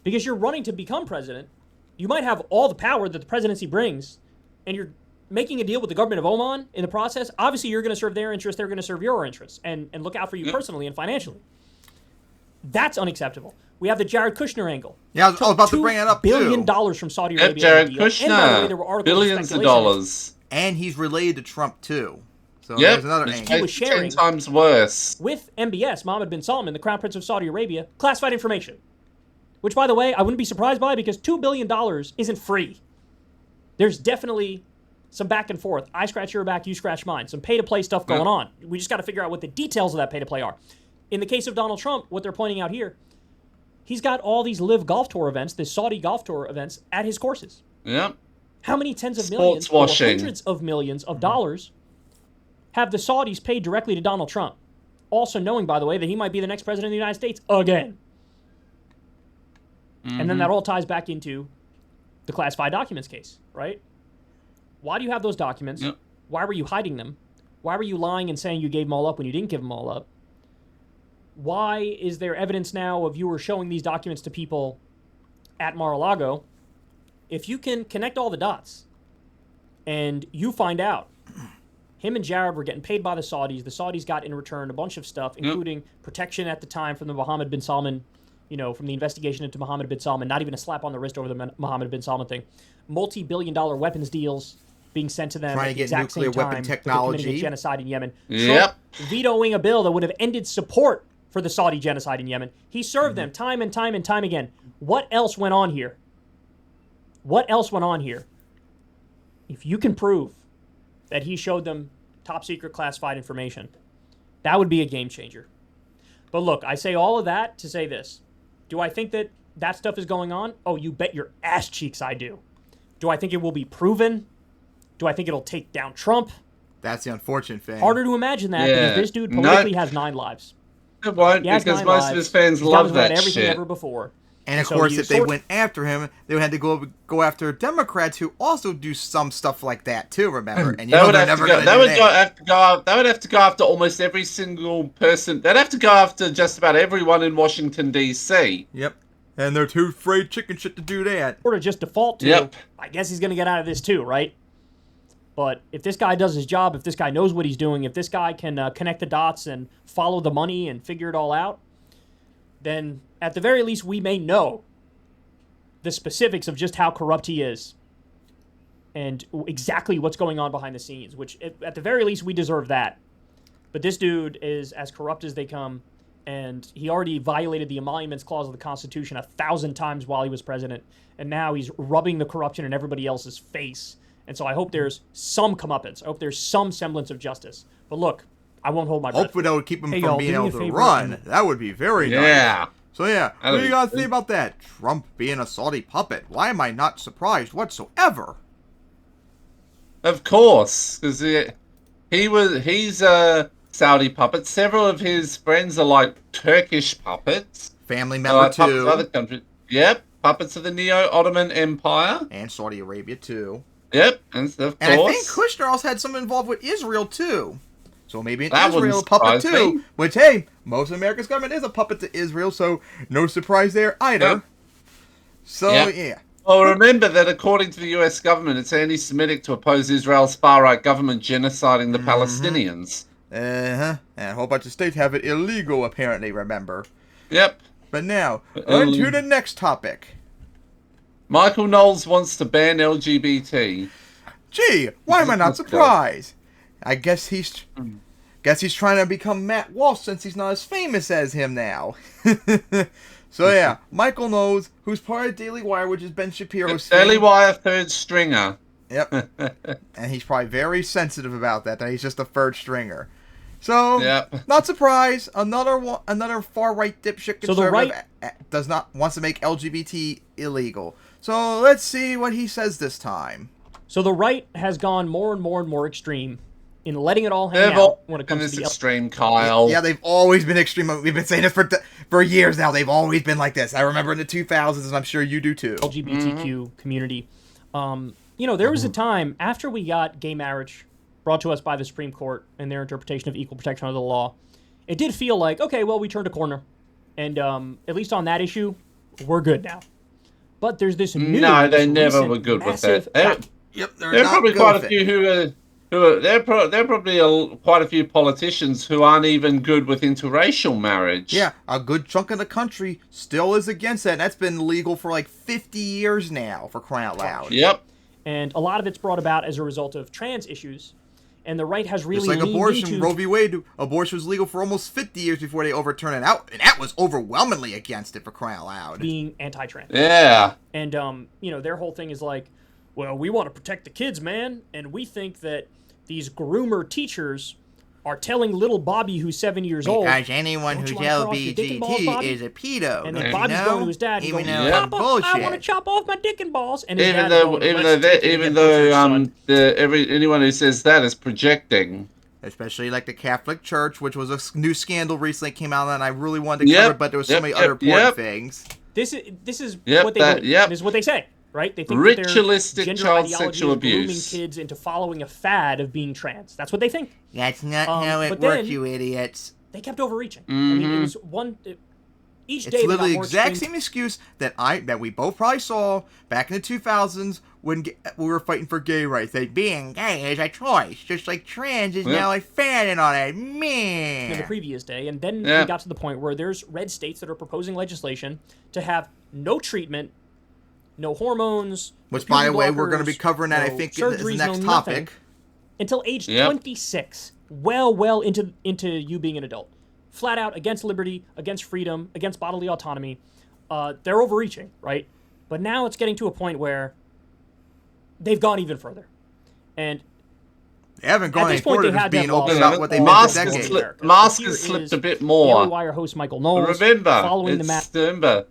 Because you're running to become president, you might have all the power that the presidency brings, and you're making a deal with the government of Oman in the process. Obviously, you're going to serve their interests, they're going to serve your interests, and look out for you personally and financially. That's unacceptable. We have the Jared Kushner angle. Yeah, I was about to bring it up, $2 billion from Saudi Arabia. Jared Kushner, and by the way, there were articles billions of dollars. And he's related to Trump, too. So there's another angle. He was sharing 10 times worse. With MBS, Mohammed bin Salman, the Crown Prince of Saudi Arabia, classified information. Which, by the way, I wouldn't be surprised by because $2 billion isn't free. There's definitely some back and forth. I scratch your back, you scratch mine. Some pay-to-play stuff going on. We just got to figure out what the details of that pay-to-play are. In the case of Donald Trump, what they're pointing out here, he's got all these Live Golf Tour events, the Saudi Golf Tour events, at his courses. Yeah. How many tens of millions or hundreds of millions of dollars have the Saudis paid directly to Donald Trump? Also knowing, by the way, that he might be the next president of the United States again. And then that all ties back into the classified documents case, right? Why do you have those documents? Yep. Why were you hiding them? Why were you lying and saying you gave them all up when you didn't give them all up? Why is there evidence now of you were showing these documents to people at Mar-a-Lago? If you can connect all the dots and you find out him and Jared were getting paid by the Saudis got in return a bunch of stuff, including protection at the time from the Mohammed bin Salman from the investigation into Mohammed bin Salman, not even a slap on the wrist over the Mohammed bin Salman thing. Multi-billion-dollar weapons deals being sent to them Trying at to the get exact nuclear same time weapon that they're technology. committing a genocide in Yemen. Yep. Trump vetoing a bill that would have ended support for the Saudi genocide in Yemen. He served them time and time and time again. What else went on here? What else went on here? If you can prove that he showed them top secret classified information, that would be a game changer. But look, I say all of that to say this. Do I think that that stuff is going on? Oh, you bet your ass cheeks I do. Do I think it will be proven? Do I think it'll take down Trump? That's the unfortunate thing. Harder to imagine that because this dude politically has 9 lives. It won't, He has because 9 most lives. of his fans He's love done that everything shit. ever before. And of so course, you if they sort- went after him, they would have to go after Democrats who also do some stuff like that too. Remember, and you know they're never going to do that. They would have to go after almost every single person. They'd have to go after just about everyone in Washington D.C. Yep, and they're too afraid chicken shit to do that. Or to just default to, Yep. I guess he's going to get out of this too, right? But if this guy does his job, if this guy knows what he's doing, if this guy can connect the dots and follow the money and figure it all out, then at the very least we may know the specifics of just how corrupt he is and exactly what's going on behind the scenes, which at the very least we deserve that. But this dude is as corrupt as they come, and he already violated the emoluments clause of the Constitution 1,000 times while he was president, and now he's rubbing the corruption in everybody else's face. And so I hope there's some comeuppance. I hope there's some semblance of justice. But look, I won't hold my breath. Hopefully that would keep him Hey, from y'all, being do me able a to favor run. and- That would be very nice. Yeah. So yeah, what That'd do you be guys good. think about that? Trump being a Saudi puppet. Why am I not surprised whatsoever? Of course, because he's a Saudi puppet. Several of his friends are like Turkish puppets. Family member Puppets of too, other countries. Yep, puppets of the Neo-Ottoman Empire. and Saudi Arabia too. Yep, and of course. And I think Kushner also had some involved with Israel too. So maybe an That Israel wouldn't puppet surprise too. me. Which hey, most of America's government is a puppet to Israel, so no surprise there either. Yep. So Yep. yeah. Well, remember that according to the US government, it's anti-Semitic to oppose Israel's far-right government genociding the Palestinians. And a whole bunch of states have it illegal, apparently, remember. Yep. But now, on to the next topic. Michael Knowles wants to ban LGBT. Gee, why am I not surprised? I guess he's trying to become Matt Walsh since he's not as famous as him now. So yeah, Michael Knowles, who's part of Daily Wire, which is Ben Shapiro's Daily thing. Wire third stringer. Yep. And he's probably very sensitive about that he's just a third stringer. So, Yep. not surprised. Another far-right dipshit So the conservative wants to make LGBT illegal. So let's see what he says this time. So the right has gone more and more and more extreme in letting it all hang They've out all when it been comes this to the extreme, Kyle. Yeah, they've always been extreme. We've been saying it for years now. They've always been like this. I remember in the 2000s, and I'm sure you do too. LGBTQ community. There was a time after we got gay marriage brought to us by the Supreme Court and their interpretation of equal protection under the law. It did feel like, okay, well, we turned a corner. And at least on that issue, we're good now. But there's this new... No, they this never recent were good with massive that. Yep, There are probably quite a few who are there are probably quite a few politicians who aren't even good with interracial marriage. Yeah, a good chunk of the country still is against that. And that's been legal for like 50 years now, for crying out loud. Yep. And a lot of it's brought about as a result of trans issues. And the right has really Just like leaned abortion, into Roe v. Wade, abortion was legal for almost 50 years before they overturned it out. And that was overwhelmingly against it, for crying out loud. being anti-trans. Yeah. And, their whole thing is like, well, we want to protect the kids, man. And we think that these groomer teachers are telling little Bobby, who's 7 years old, Because anyone "Don't who's you wanna cross your dick and balls, LGBT Bobby?" is a pedo. And don't then you Bobby's know? going to his dad and Even going, though Yeah. it's Papa, bullshit. I want to chop off my dick and balls. And his Even dad though going, "Let's take it and get pictures, son." anyone who says that is projecting. Especially like the Catholic Church, which was a new scandal recently came out, and I really wanted to cover it, but there was so many other important things. This is Yep, what they that- do. yep. This is what they say, right? They think that Ritualistic their gender child ideology sexual is grooming abuse. kids into following a fad of being trans. That's what they think. That's not how it but works, then- you idiots. They kept overreaching. I mean, it was Each It's day they got literally the more exact extreme. same excuse that we both probably saw back in the 2000s when we were fighting for gay rights. Like, being gay is a choice, just like trans is now a fad and all that. Man. In the previous day, and then Yeah. we got to the point where there's red states that are proposing legislation to have no treatment, no hormones, Which, no by the puberty way, we're going to be blockers, covering that, I no think, as the surgeries, next no topic. nothing, until age Yep. 26. Well into you being an adult. Flat out against liberty, against freedom, against bodily autonomy. They're overreaching, right? But now it's getting to a point where they've gone even further. And They haven't gone At any this point, further they than had to being have open laws about what they've been Mask for has decades. slipped, Here Mask has is slipped a bit Daily more. Wire host Michael Knowles Remember, following the map. remember,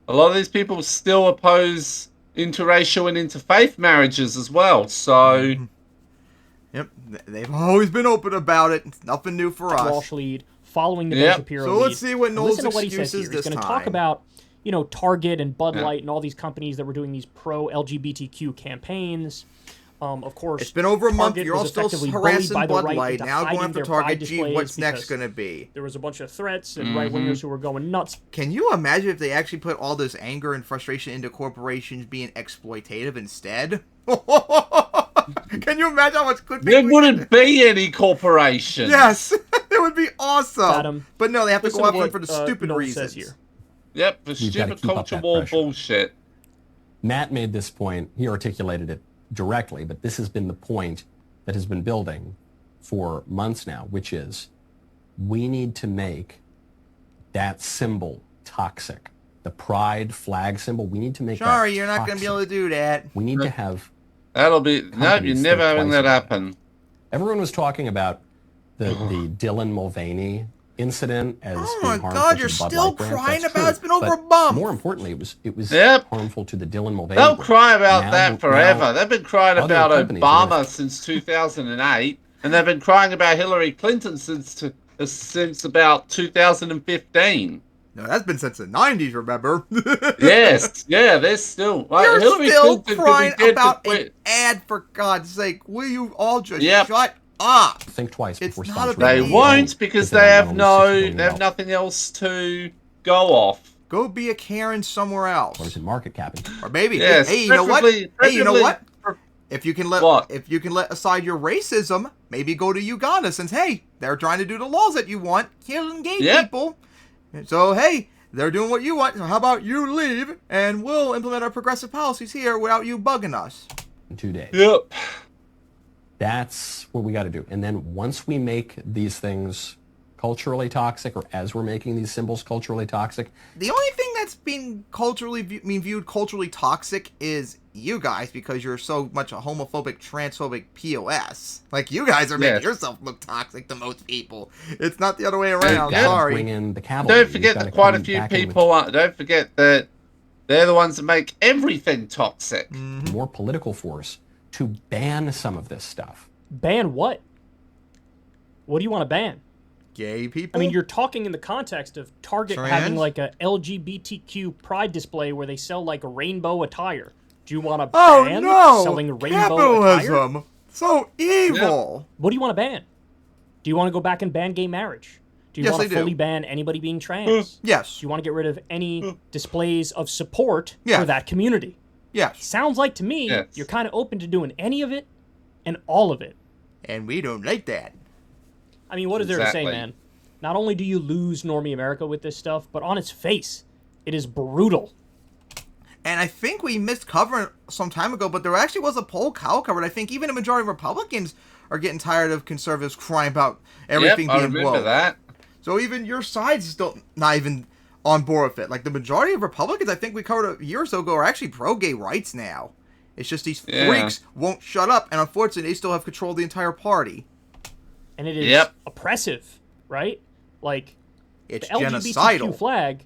a lot of these people still oppose interracial and interfaith marriages as well. So, Yep, they've always been open about it. It's nothing new for us. Walsh lead, following the Yep. Ben Shapiro So lead. let's see what And Knowles' listen to what he says excuse here. is He's this going to talk time. about, Target and Bud Yeah. Light and all these companies that were doing these pro-LGBTQ campaigns. Of course, It's been over a month. Target You're all was still effectively bullied harassing by the Bud right Light. into Now going hiding after their pride Target. Gee, displays what's next because going to be? there was a bunch of threats and right-wingers who were going nuts. Can you imagine if they actually put all this anger and frustration into corporations being exploitative instead? Can you imagine how much good there things we wouldn't could- be any corporations. Yes, it would be awesome. Adam, But no, they have to Listen go to after them what, for the stupid Knowles reasons. says here. Yep, the We've gotta stupid keep up culture that war pressure. bullshit. Matt made this point. He articulated it directly, but this has been the point that has been building for months now, which is we need to make that symbol toxic. The pride flag symbol, we need to make that Sorry, you're not going to be toxic. able to do that. We need to have That'll be no, you're companies never think having twice that about it. happen. Everyone was talking about the Dylan Mulvaney incident as Oh being my harmful God, to you're the Bud still Light brand. crying That's about true. it. It's been over But a month. More importantly, it was Yep. harmful to the Dylan Mulvaney They'll brand. cry about Now- that forever. now They've been crying other about companies are Obama gonna- since 2008, and they've been crying about Hillary Clinton since about 2015. No, that's been since the 90s, remember? Yes, yeah, they're still. Like, You're Hillary still Clinton crying could be dead about for an ad, for God's sake. Will you all just Yep. shut up? think twice It's before not a sponsoring. big They deal. won't because they don't have wanna lose $60 they million. have nothing else to go off. Go be a Karen somewhere else. Or is it market capping? Or maybe, Yes, hey, you know what? preferably- Hey, you know what? preferably- If you can let What? aside your racism, maybe go to Uganda since hey, they're trying to do the laws that you want, killing gay Yep. people. So hey, they're doing what you want. So how about you leave and we'll implement our progressive policies here without you bugging us. In 2 days. Yep. That's what we got to do. And then once we make these things culturally toxic, or as we're making these symbols culturally toxic, The only thing that's been culturally viewed culturally toxic is you guys because you're so much a homophobic, transphobic POS. Like you guys are making Yes. yourself look toxic to most people. It's not the other way around. Yeah. Sorry. bring in the cavalry. Don't We've forget gotta that quite a come few back in with people. Don't forget that they're the ones that make everything toxic. more political force to ban some of this stuff. Ban what? What do you want to ban? Gay people. I mean, you're talking in the context of Target Trans? having like a LGBTQ pride display where they sell like rainbow attire. Do you want to oh ban no! selling rainbow attire? Capitalism. So evil. What do you want to ban? Do you want to go back and ban gay marriage? Do you Yes, want I to do. fully ban anybody being trans? Yes. Do you want to get rid of any displays of support Yes. for that community? Yes. Sounds like to me Yes. you're kind of open to doing any of it and all of it. And we don't like that. I mean, what is there to say, Exactly. man? Not only do you lose Normie America with this stuff, but on its face, it is brutal. And I think we missed covering some time ago, but there actually was a poll Kyle covered. I think even a majority of Republicans are getting tired of conservatives crying about everything Yep, I being remember woke. that. So even your side's still not even on board with it. Like the majority of Republicans, I think we covered a year or so ago, are actually pro-gay rights now. It's just these Yeah. freaks won't shut up, and unfortunately, they still have control of the entire party. And it is Yep. oppressive, right? Like, It's the LGBTQ genocidal. flag,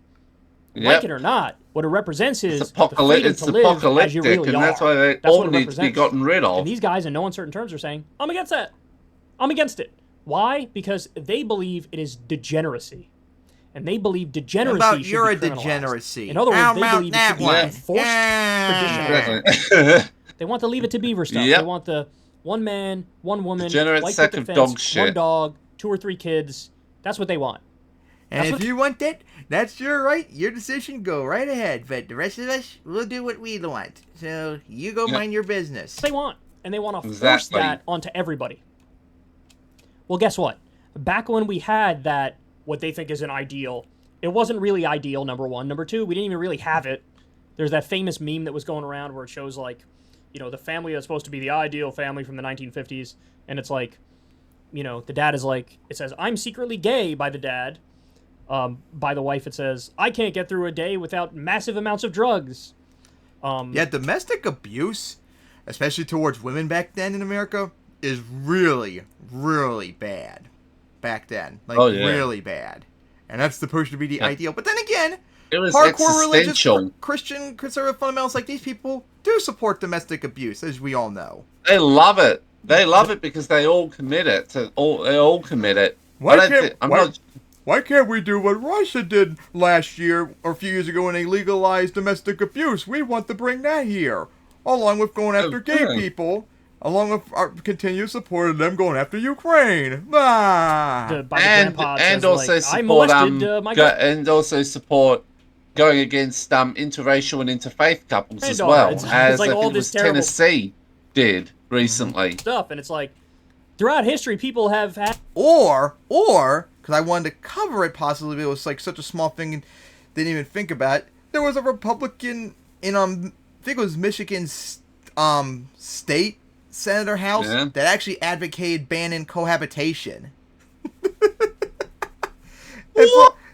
Yep. like it or not, what it represents is It's, the freedom it's to live as you apocalyptic, really and are. that's why they That's all what it need to be represents. gotten rid of. And these guys, in no uncertain terms, are saying, I'm against that. I'm against it. Why? Because they believe it is degeneracy. And they believe degeneracy About should your be criminalized. degeneracy. In other How words, they about believe it that should be one? enforced Yeah. tradition. They want the Leave It to Beaver stuff. Yep. They want the one man, one woman, Degenerate white sack picket of fence, dog one shit. dog, 2 or 3 kids. That's what they want. And That's if what- you want that, that's your right, your decision. Go right ahead. But the rest of us, we'll do what we want. So you go mind your business. They want, and they want to force Exactly. that onto everybody. Well, guess what? Back when we had that, what they think is an ideal, it wasn't really ideal, number one. Number two, we didn't even really have it. There's that famous meme that was going around where it shows, like, you know, the family that's supposed to be the ideal family from the 1950s, and it's like, you know, the dad is like, it says, I'm secretly gay by the dad. By the wife, it says, I can't get through a day without massive amounts of drugs. Yeah, domestic abuse, especially towards women back then in America, is really, really bad. Back then. Like, really bad. And that's supposed to be the ideal. But then again, It was hardcore religious existential. Christian conservative fundamentalists like these people do support domestic abuse, as we all know. They love it. They love it because they all commit it. They all commit it. Why can't we do what Russia did last year or a few years ago when they legalized domestic abuse? We want to bring that here, along with going after gay people, along with our continued support of them going after Ukraine. And also support and also support going against interracial and interfaith couples as well, as like I all think it this was Tennessee did recently. Stuff, and it's like throughout history, people have had or because I wanted to cover it possibly, but it was like such a small thing and didn't even think about it. There was a Republican in I think it was Michigan's state senator house that actually advocated banning cohabitation. And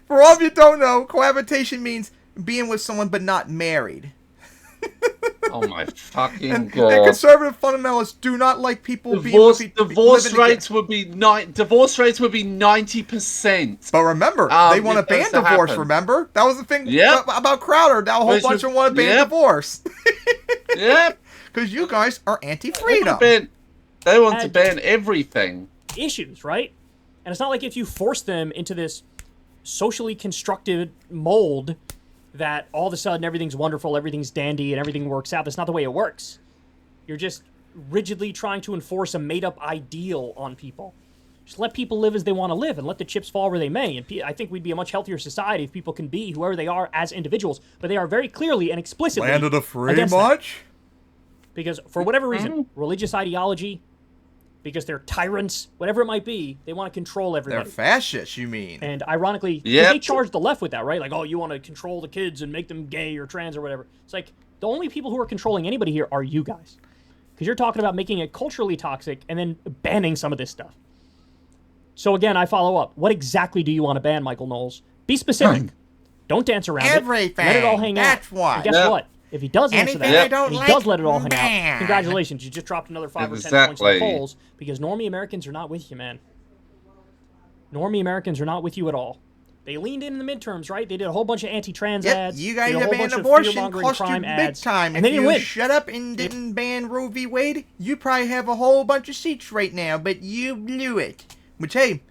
for all of you who don't know, cohabitation means being with someone but not married. Oh my fucking And god! conservative fundamentalists do not like people divorce rates would be 90%. But remember, they want to ban divorce. Happen. Remember, that was the thing Yep. about Crowder. Now a whole bunch of them want to ban divorce. Yep. Because you guys are anti-freedom. They want to ban everything. Issues, right? And it's not like if you force them into this socially constructed mold that all of a sudden everything's wonderful, everything's dandy, and everything works out. That's not the way it works. You're just rigidly trying to enforce a made-up ideal on people. Just let people live as they want to live and let the chips fall where they may. And I think we'd be a much healthier society if people can be whoever they are as individuals, but they are very clearly and explicitly Land of the free against much? that. Because for whatever reason, religious ideology, because they're tyrants, whatever it might be, they want to control everybody. They're fascists, you mean? And ironically, they charge the left with that, right? Like, oh, you want to control the kids and make them gay or trans or whatever. It's like, the only people who are controlling anybody here are you guys. Because you're talking about making it culturally toxic and then banning some of this stuff. So again, I follow up. What exactly do you want to ban, Michael Knowles? Be specific. Don't dance around everything. Let it all hang That's out. why. And guess what? If he does answer that, and he does let it all hang out, congratulations, you just dropped another 5 or 10 points in the polls, because normie Americans are not with you, man. Normie Americans are not with you at all. They leaned in the midterms, right? They did a whole bunch of anti-trans ads. You guys did a have whole banned bunch of abortion, fear-mongering cost you crime big ads, time. and they If didn't you win. shut up and didn't ban Roe v. Wade, you probably have a whole bunch of seats right now, but you blew it. Which, hey,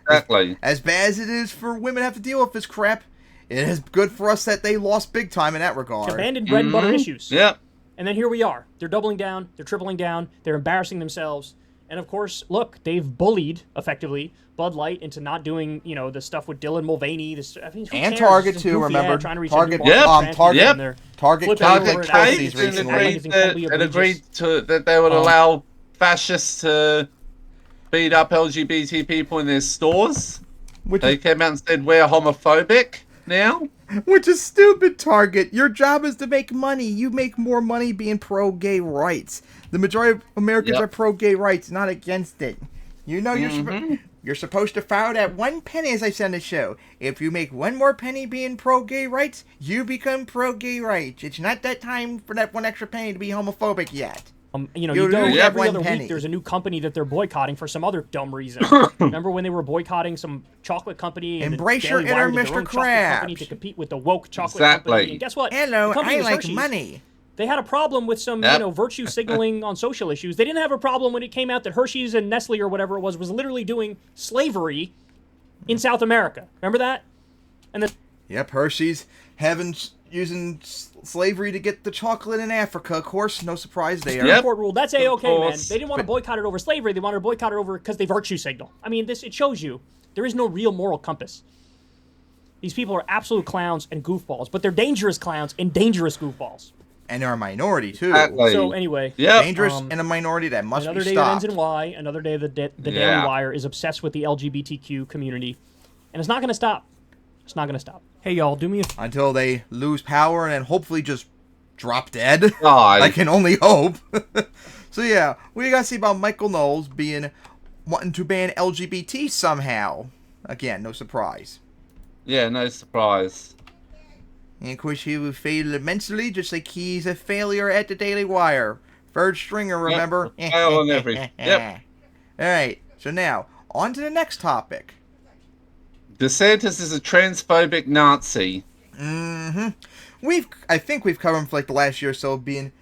as bad as it is for women to have to deal with this crap, it is good for us that they lost big time in that regard. Abandoned bread and butter issues. Yeah. And then here we are. They're doubling down. They're tripling down. They're embarrassing themselves. And of course, look, they've bullied, effectively, Bud Light into not doing, you know, the stuff with Dylan Mulvaney. This, I mean, and Target, too, remember? Trying to reach Target, Target policies recently. And agreed to that they would allow fascists to beat up LGBT people in their stores. They came out and said, we're homophobic now. Which is stupid, Target. Your job is to make money. You make more money being pro-gay rights. The majority of Americans are pro-gay rights, not against it. You know you're supposed to follow that 1 penny, as I said in the show. If you make 1 more penny being pro-gay rights, you become pro-gay rights. It's not that time for that 1 extra penny to be homophobic yet. You know, you go every other week, there's a new company that they're boycotting for some other dumb reason. Remember when they were boycotting some chocolate company? And Embrace your inner Mr. Krabs. To compete with the woke chocolate company. And guess what? Hello, I like money. They had a problem with some, you know, virtue signaling on social issues. They didn't have a problem when it came out that Hershey's and Nestle or whatever it was literally doing slavery in South America. Remember that? And then Hershey's using slavery to get the chocolate in Africa. Of course, no surprise there. Court ruled that's A-okay, man. They didn't want to boycott it over slavery. They wanted to boycott it over because they virtue signal. I mean, it shows you there is no real moral compass. These people are absolute clowns and goofballs, but they're dangerous clowns and dangerous goofballs. And they're a minority, too. Exactly. So anyway, Dangerous and a minority that must another be day stopped. that ends in Y. Another day the Daily Wire is obsessed with the LGBTQ community, and it's not going to stop. It's not going to stop. Hey y'all, do me a Until they lose power and then hopefully just drop dead. Die. I can only hope. So yeah, what do you guys see about Michael Knowles wanting to ban LGBT somehow? Again, no surprise. Yeah, no surprise. And of course, he will fail immensely, just like he's a failure at the Daily Wire. Third stringer, remember? Fail on everything. Yep. Alright, so now, on to the next topic. DeSantis is a transphobic Nazi. I think we've covered him for like the last year or so, being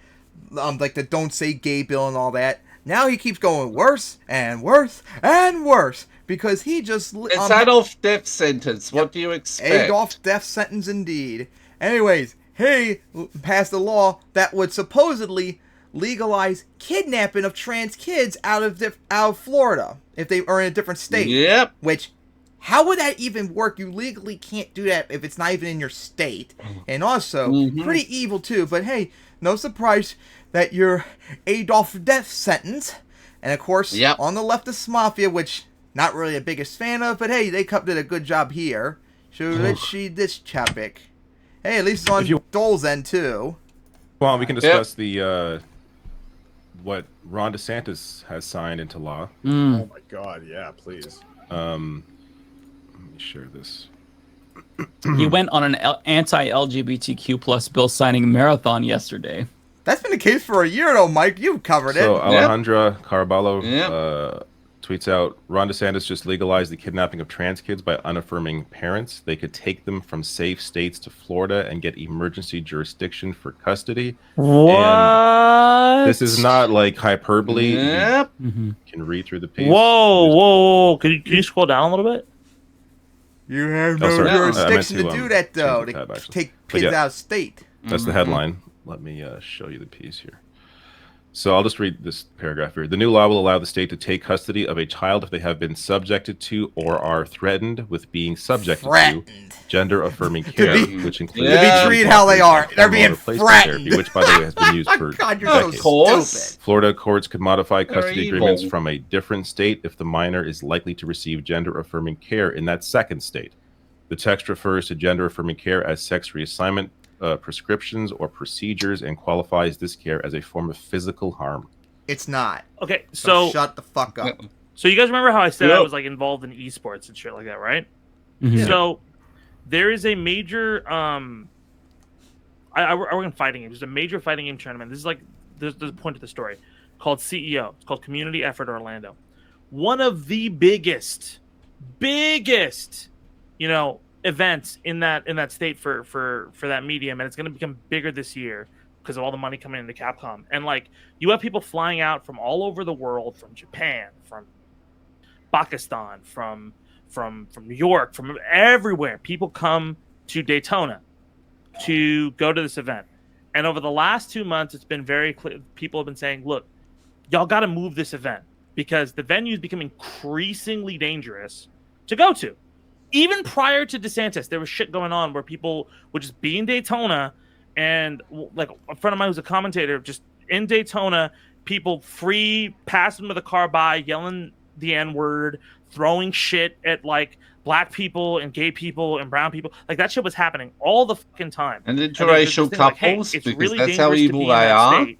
like the don't say gay bill and all that. Now he keeps going worse and worse and worse because he just It's Adolf death sentence. What do you expect? Adolf death sentence indeed. Anyways, he passed a law that would supposedly legalize kidnapping of trans kids out of Florida if they are in a different state. Yep. Which, how would that even work? You legally can't do that if it's not even in your state. And also, pretty evil too. But hey, no surprise that your Adolf death sentence. And of course, on the leftist mafia, which not really the biggest fan of, but hey, they did a good job here. So let's see this topic. Hey, at least it's on Dole's end too. Well, we can discuss the what Ron DeSantis has signed into law. Oh my God! Yeah, please. Let me share this. He went on an anti-LGBTQ plus bill signing marathon yesterday. That's been the case for a year, though, Mike. You've covered it. So Alejandra Caraballo tweets out, Ron DeSantis just legalized the kidnapping of trans kids by unaffirming parents. They could take them from safe states to Florida and get emergency jurisdiction for custody. What? And this is not like hyperbole. Yep. You can read through the piece. Whoa. Can you scroll down a little bit? You have no jurisdiction to do that, though. To take kids out of state. That's the headline. Let me show you the piece here. So I'll just read this paragraph here. The new law will allow the state to take custody of a child if they have been subjected to or are threatened with being subjected to gender-affirming care, which includes to be treated how they are. They're being threatened. Therapy, which, by the way, has been used for God, you're decades. so stupid. Florida courts could modify custody evil. agreements from a different state if the minor is likely to receive gender-affirming care in that second state. The text refers to gender-affirming care as sex reassignment prescriptions or procedures and qualifies this care as a form of physical harm. It's not. Okay, so shut the fuck up. So you guys remember how I said I was like involved in esports and shit like that, right? So there is a major I work in fighting games. There's a major fighting game tournament. This is like there's a point to the story called CEO. It's called Community Effort Orlando. One of the biggest, events in that state for that medium, and it's going to become bigger this year because of all the money coming into Capcom. And like you have people flying out from all over the world, from Japan, from Pakistan, from New York, from everywhere. People come to Daytona to go to this event. And over the last 2 months, it's been very clear. People have been saying, look, y'all got to move this event because the venue is becoming increasingly dangerous to go to. Even prior to DeSantis, there was shit going on where people would just be in Daytona, and like a friend of mine who's a commentator, just in Daytona, people free passing with a car by, yelling the N-word, throwing shit at like black people and gay people and brown people. Like that shit was happening all the fucking time. And interracial couples, like, hey, it's because really that's how dangerous to evil be in they that are. state.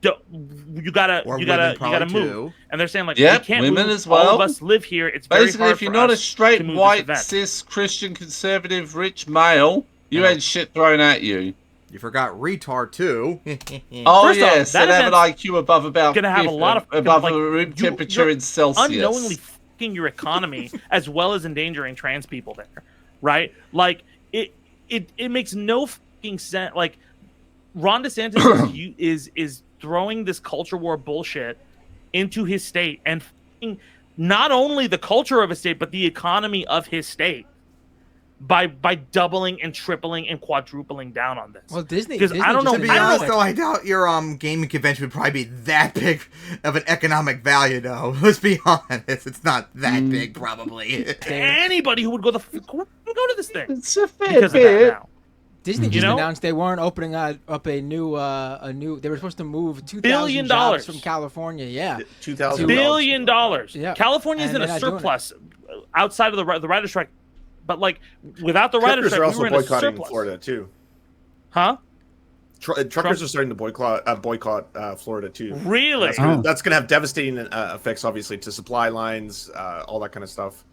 You gotta move. Too. And they're saying like, Yeah, we can't women move. as well. All of us live here. It's very Basically, hard if you're for not a us straight, to move white, this event. cis, Christian, conservative, rich male, you had shit thrown at you. You forgot retard too. Oh First off, yes, that and have an event's IQ above about gonna have a lot of above like, room temperature you're in Celsius. unknowingly fucking your economy as well as endangering trans people there, right? Like it makes no fucking sense. Like Ron DeSantis is throwing this culture war bullshit into his state and not only the culture of his state but the economy of his state by doubling and tripling and quadrupling down on this. Well, Disney. Because I don't know. To be honest, though, I doubt your gaming convention would probably be that big of an economic value, though. Let's be honest, it's not that big, probably. Anybody who would go go to this thing It's a fair because of that bit. now. Disney You just know? announced they weren't opening up a new. They were supposed to move $2,000 billion jobs from California. Yeah, $2,000 billion dollars. Yeah. California's And in they're a not doing surplus outside of the writer's strike, but like without the Truckers writer's strike, are we also were in a boycotting surplus. Florida too. Huh? Truckers are starting to boycott Florida too. Really? That's gonna have devastating effects, obviously, to supply lines, all that kind of stuff.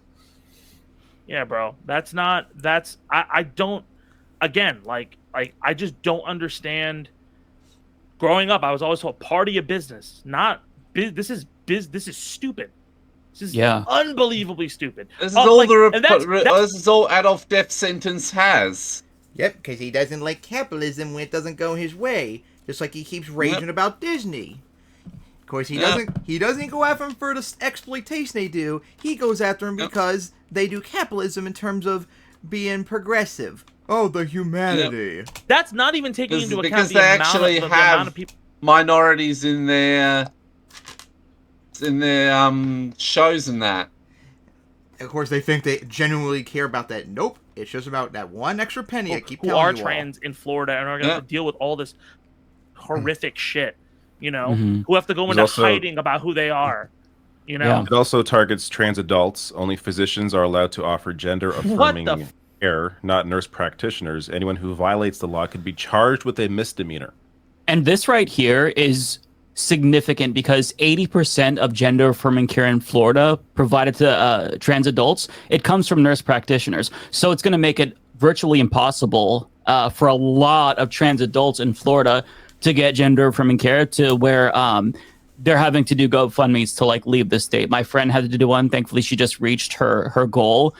Yeah, bro. I don't. Again, like I just don't understand. Growing up, I was always told party of business, not this is stupid. This is unbelievably stupid. This is all this is all Adolf death sentence has. Yep, because he doesn't like capitalism when it doesn't go his way. Just like he keeps raging about Disney. Of course, he doesn't go after him for the exploitation they do. He goes after him because they do capitalism in terms of being progressive. Oh, the humanity. That's not even taking into account because the they amount actually of, have of people. minorities in their shows and that. Of course, they think they genuinely care about that. Nope, it's just about that one extra penny. I keep who telling are you trans in Florida and are going to have to deal with all this horrific shit. You know, Mhm. who have to go There's into also- hiding about who they are. You know, It also targets trans adults. Only physicians are allowed to offer gender affirming care, not nurse practitioners. Anyone who violates the law could be charged with a misdemeanor. And this right here is significant because 80% of gender affirming care in Florida provided to trans adults, it comes from nurse practitioners. So it's going to make it virtually impossible for a lot of trans adults in Florida to get gender affirming care, to where they're having to do GoFundMe's to like leave the state. My friend had to do one. Thankfully, she just reached her goal.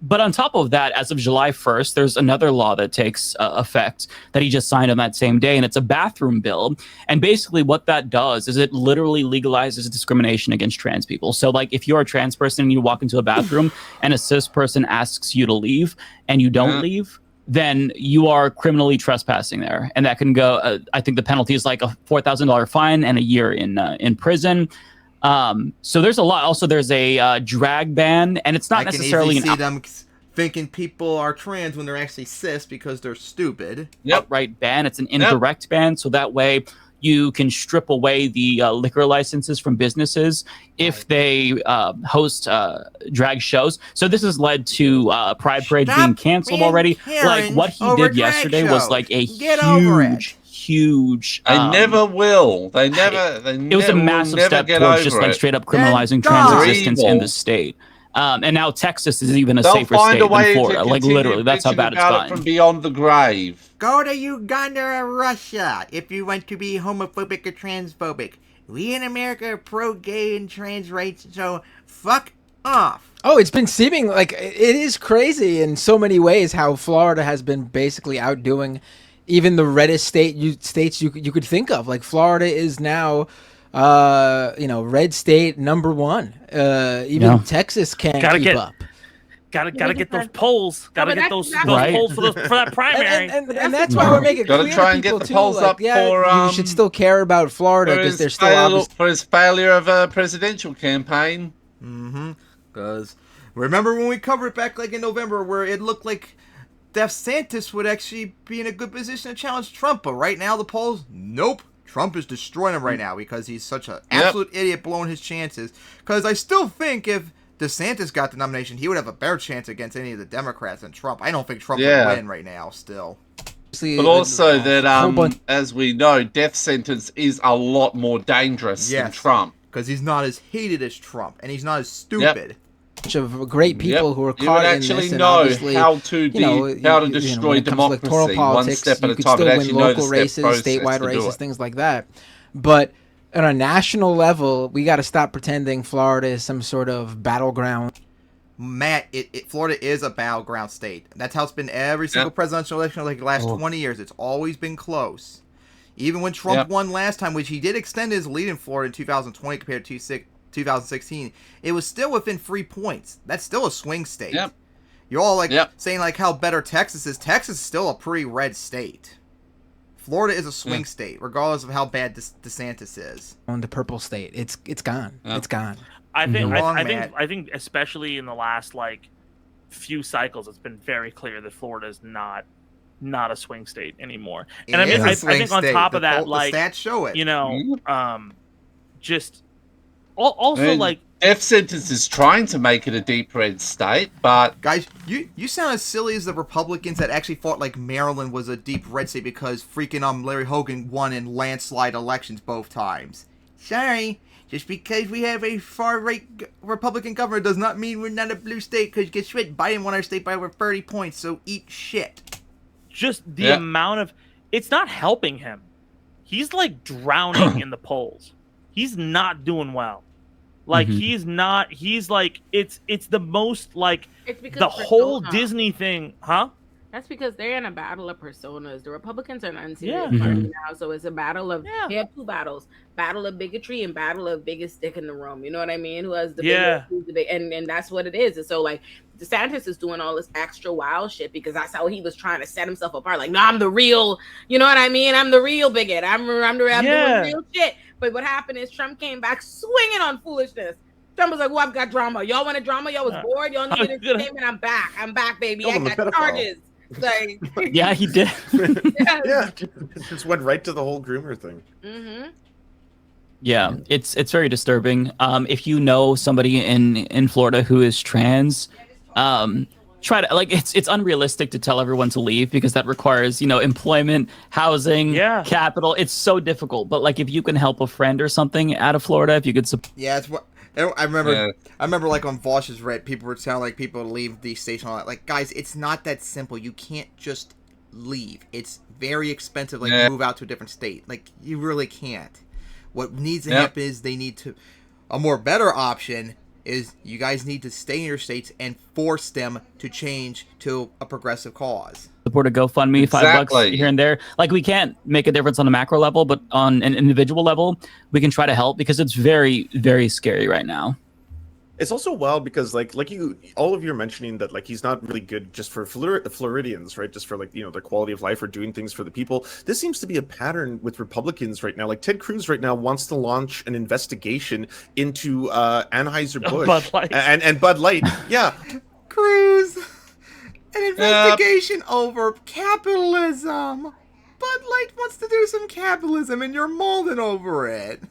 But on top of that, as of July 1st, there's another law that takes effect that he just signed on that same day, and it's a bathroom bill. And basically what that does is it literally legalizes discrimination against trans people. So like if you're a trans person and you walk into a bathroom and a cis person asks you to leave and you don't leave, then you are criminally trespassing there. And that can go, I think the penalty is like a $4,000 fine and a year in prison. So there's a lot. Also, there's a drag ban, and it's not necessarily I can easily see them thinking people are trans when they're actually cis because they're stupid. Outright ban. It's an indirect ban, so that way you can strip away the liquor licenses from businesses if they host drag shows. So this has led to Pride Parade being canceled already. Like what he did yesterday was like a huge. They never will. They never. It was a massive step towards just like straight up criminalizing trans existence in the state. And now Texas is even a safer state than Florida. Like literally, that's how bad it's gotten. From beyond the grave. Go to Uganda or Russia if you want to be homophobic or transphobic. We in America are pro-gay and trans rights, so fuck off. Oh, it's been seeming like it is crazy in so many ways how Florida has been basically outdoing even the reddest states you could think of. Like Florida is now, red state #1. Even Texas can't keep up. Gotta get those polls. Gotta get those polls for that primary. And that's why we're making gotta clear try to and people get the too. polls Like, up for, you should still care about Florida because they're still for his failure of a presidential campaign. Because remember when we covered it back like in November where it looked like DeSantis would actually be in a good position to challenge Trump, but right now the polls, nope. Trump is destroying him right now because he's such an absolute idiot, blowing his chances. Because I still think if DeSantis got the nomination, he would have a better chance against any of the Democrats than Trump. I don't think Trump would win right now still. But also that, as we know, death sentence is a lot more dangerous than Trump. Because he's not as hated as Trump, and he's not as stupid. Bunch of great people who are You caught would in actually this, and know obviously, how to destroy when it comes to electoral democracy politics, one step at you a can time. still But win actually know local the races, step process statewide to do races, it. things like that. But on a national level, we got to stop pretending Florida is some sort of battleground. Matt, Florida is a battleground state. That's how it's been every single presidential election like the last 20 years. It's always been close. Even when Trump won last time, which he did extend his lead in Florida in 2020 compared to 2016, it was still within 3 points. That's still a swing state. You're all saying like how better Texas is. Texas is still a pretty red state. Florida is a swing state, regardless of how bad DeSantis is. On the purple state, it's gone. It's gone. I think especially in the last like few cycles, it's been very clear that Florida is not a swing state anymore. It And I mean, is a I swing think on state. top of The that, the like, stats show it. you know, just also And like death sentence is trying to make it a deep red state, but Guys, you sound as silly as the Republicans that actually fought like Maryland was a deep red state because freaking Larry Hogan won in landslide elections both times. Sorry, just because we have a far-right Republican governor does not mean we're not a blue state, because guess what? Biden won our state by over 30 points, so eat shit. just the amount of, it's not helping him. He's like drowning in the polls. He's not doing well. Like he's like, it's the most like It's because the whole persona. Disney thing, huh? That's because they're in a battle of personas. The Republicans are an unserious Yeah. party now, so it's a battle of they have two battles: battle of bigotry and battle of biggest stick in the room. You know what I mean? Who has the biggest, who's the big, and that's what it is. And so like DeSantis is doing all this extra wild shit because that's how he was trying to set himself apart. Like, no, I'm the real. You know what I mean? I'm the real bigot. I'm doing real shit. But what happened is Trump came back swinging on foolishness. Trump was like, "Well, I've got drama. Y'all want a drama? Y'all was bored. Y'all needed entertainment. I'm back. I'm back, baby. I got charges." Like, Yeah, he did. Yeah, just went right to the whole groomer thing. Yeah, it's very disturbing. If you know somebody in Florida who is trans, try to, like, it's unrealistic to tell everyone to leave because that requires, you know, employment, housing, capital. It's so difficult. But like, if you can help a friend or something out of Florida, if you could support. Yeah, it's what I remember. I remember, like on Vosh's Reddit, people were telling like people to leave the station. All that. Like, guys, it's not that simple. You can't just leave. It's very expensive. Like, move out to a different state. Like, you really can't. What needs to happen is they need to. A more better option is you guys need to stay in your states and force them to change to a progressive cause. Support a GoFundMe, $5 here and there. Like, we can't make a difference on a macro level, but on an individual level, we can try to help because it's very, very scary right now. It's also wild because like you, all of you are mentioning that like he's not really good just for Floridians, right? Just for like, you know, their quality of life or doing things for the people. This seems to be a pattern with Republicans right now. Like Ted Cruz right now wants to launch an investigation into Anheuser-Busch Bud Light. and Bud Light. Yeah, Cruz, an investigation over capitalism. Bud Light wants to do some capitalism, and you're molding over it.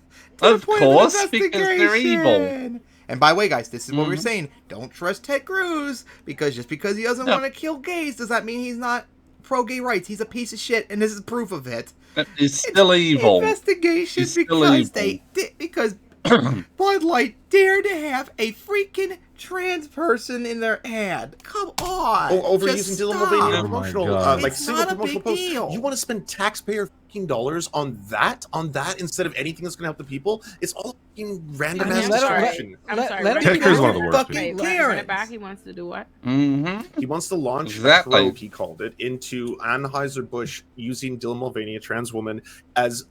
Of course, because they're evil. And by the way, guys, this is what we're saying. Don't trust Ted Cruz, because just because he doesn't want to kill gays does not mean he's not pro-gay rights. He's a piece of shit, and this is proof of it. He's still evil. Investigation because Bud Light dared to have a freaking trans person in their ad. Come on. Over using Dylan Mulvaney promotional, like It's single not a promotional big post. deal. You want to spend taxpayer dollars on that instead of anything that's going to help the people? It's all fucking random ass distraction. Ted Cruz is one of the worst people. Run it back. He wants to do what? He wants to launch a probe, he called it, into Anheuser-Busch using Dylan Mulvaney, a trans woman, as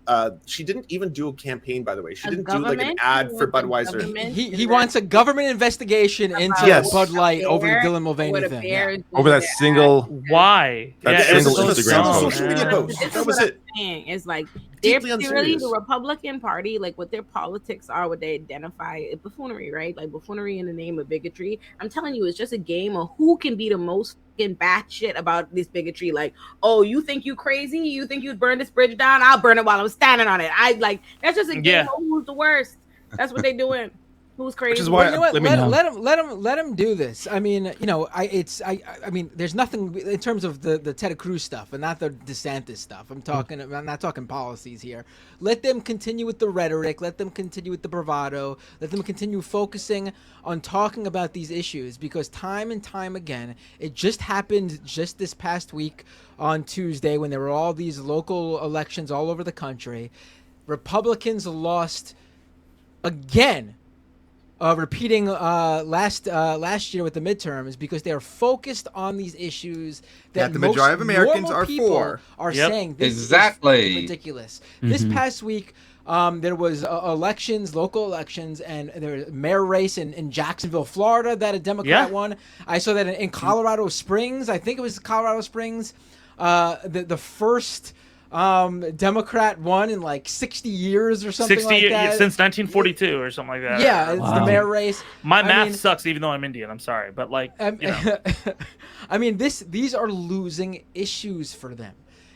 she didn't even do a campaign, by the way. She didn't do like an ad for Budweiser. He wants a government investigation into Bud Light over the Dylan Mulvaney thing. Yeah. Over that single. Why? That It was single just a Instagram post. social media post. That was it. Is like they're really the Republican Party, like what their politics are, what they identify buffoonery, right? Like buffoonery in the name of bigotry. I'm telling you, it's just a game of who can be the most fucking batshit about this bigotry. Like, oh, you think you crazy? You think you'd burn this bridge down? I'll burn it while I'm standing on it. I like that's just a game of who's the worst. That's what they doing. Who's crazy? Which is why you know what? Let him do this. I mean, you know, I mean, there's nothing in terms of the Ted Cruz stuff and not the DeSantis stuff. I'm not talking policies here. Let them continue with the rhetoric. Let them continue with the bravado. Let them continue focusing on talking about these issues because time and time again, it just happened just this past week on Tuesday when there were all these local elections all over the country. Republicans lost again. Repeating last year with the midterms because they are focused on these issues that the majority of Americans normal are people for. are saying this is ridiculous. This past week, there was local elections, and there was a mayor race in Jacksonville, Florida, that a Democrat won. I saw that in Colorado Springs. I think it was Colorado Springs. The first Democrat won in like 60 years or something 60 like that. since 1942 or something like that. Yeah, it's the mayor race. My math sucks, even though I'm Indian. I'm sorry, but like, you know. I mean, these are losing issues for them.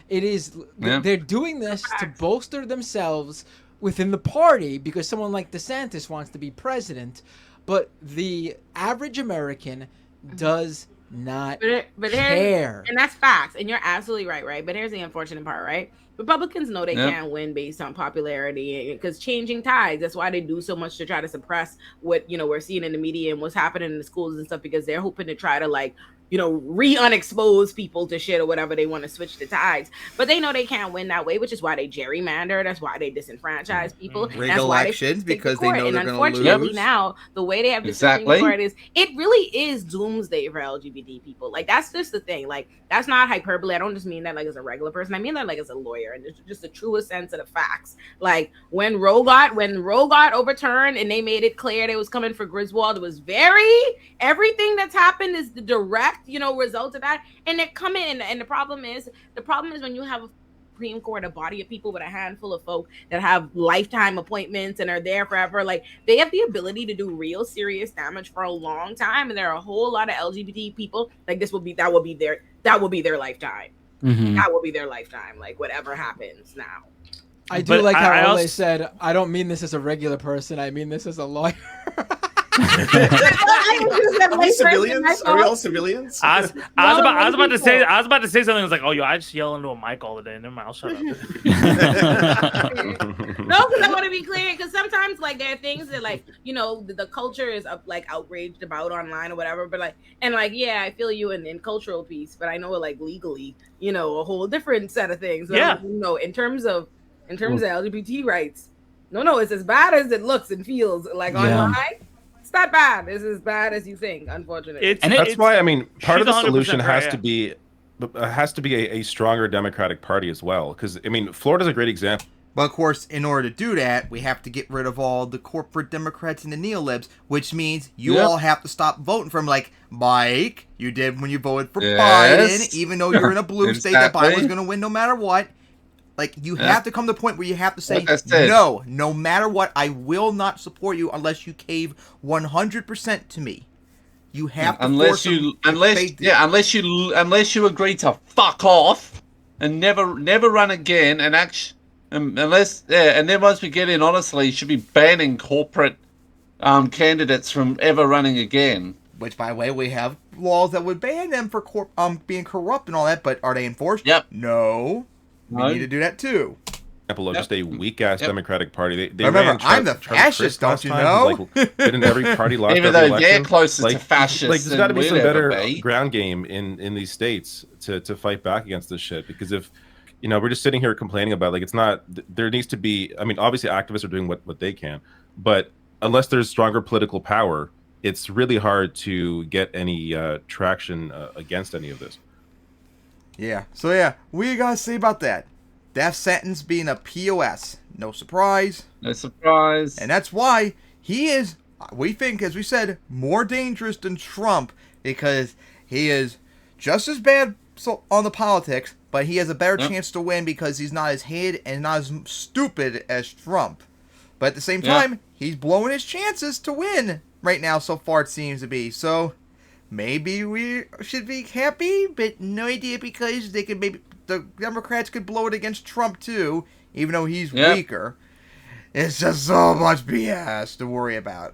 It is they're doing this to bolster themselves within the party because someone like DeSantis wants to be president, but the average American does not care. And that's facts. And you're absolutely right? But here's the unfortunate part, right? Republicans know they can't win based on popularity because changing tides. That's why they do so much to try to suppress what, you know, we're seeing in the media and what's happening in the schools and stuff, because they're hoping to try to, like, you know, re-unexpose people to shit or whatever. They want to switch the tides, but they know they can't win that way, which is why they gerrymander. That's why they disenfranchise people. Rig That's why elections because they know and they're going to unfortunately lose. now the way they have the Supreme Court is, it really is doomsday for LGBT people. Like, that's just the thing. Like, that's not hyperbole. I don't just mean that like as a regular person. I mean that like as a lawyer, and it's just the truest sense of the facts. Like, when Roe got overturned and they made it clear they was coming for Griswold, it was everything that's happened is the direct, you know, result of that. And they're coming, and the problem is when you have a Supreme Court, a body of people with a handful of folk that have lifetime appointments and are there forever, like, they have the ability to do real serious damage for a long time. And there are a whole lot of LGBT people like that will be their lifetime. That will be their lifetime, like, whatever happens now. I do like how Ole said, I don't mean this as a regular person, I mean this as a lawyer. Are we civilians? Are we all civilians? I was about to say something. I was like, oh, I just yell into a mic all the day. Never mind, I'll shut up. No, because I want to be clear. Because sometimes, like, there are things that, like, you know, the culture is like outraged about online or whatever. But like, and like, yeah, I feel you in cultural piece, but I know, like, legally, you know, a whole different set of things. So, yeah. You know, in terms of LGBT rights, no, it's as bad as it looks and feels. Like, online. It's not bad. It's as bad as you think, unfortunately. That's why, I mean, part of the solution has to be a stronger Democratic Party as well. Because, I mean, Florida's a great example. But of course, in order to do that, we have to get rid of all the corporate Democrats and the neolibs, which means you all have to stop voting for them. Like, Mike, you did when you voted for Biden, even though you're in a blue state that Biden was going to win no matter what. Like, you have to come to the point where you have to say, no matter what, I will not support you unless you cave 100% to me. You have to unless you agree to fuck off and never run again, and and then once we get in, honestly, you should be banning corporate candidates from ever running again. Which, by the way, we have laws that would ban them for being corrupt and all that, but are they enforced? No. We need to do that too. Example of just a weak ass Democratic Party. They remember, I'm the fascist, don't you know? Didn't every party lost even every though election? they're closer to fascists. Like, there's got to be some better ground game in these states to fight back against this shit. Because if, you know, we're just sitting here complaining about, like, it's not. There needs to be. I mean, obviously, activists are doing what they can, but unless there's stronger political power, it's really hard to get any traction against any of this. Yeah. So yeah, what do you guys say about that? Death sentence being a POS. No surprise. No surprise. And that's why he is, we think, as we said, more dangerous than Trump, because he is just as bad on the politics, but he has a better chance to win because he's not as hid and not as stupid as Trump. But at the same time, he's blowing his chances to win right now, so far it seems to be. So maybe we should be happy, but no idea, because they could maybe the Democrats could blow it against Trump too, even though he's weaker. It's just so much BS to worry about.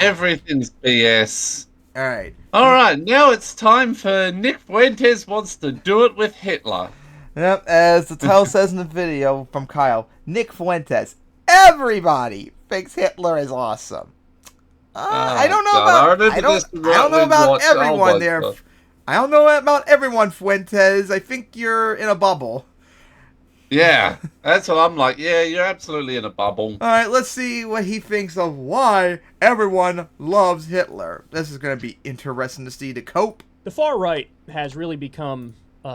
Everything's BS. All right. Now it's time for Nick Fuentes wants to do it with Hitler. Yep, as the title says in the video from Kyle, Nick Fuentes. Everybody thinks Hitler is awesome. I don't know about everyone there. I don't know about everyone, Fuentes. I think you're in a bubble. Yeah, that's what I'm like. Yeah, you're absolutely in a bubble. All right, let's see what he thinks of why everyone loves Hitler. This is going to be interesting to see to cope. The far right has really become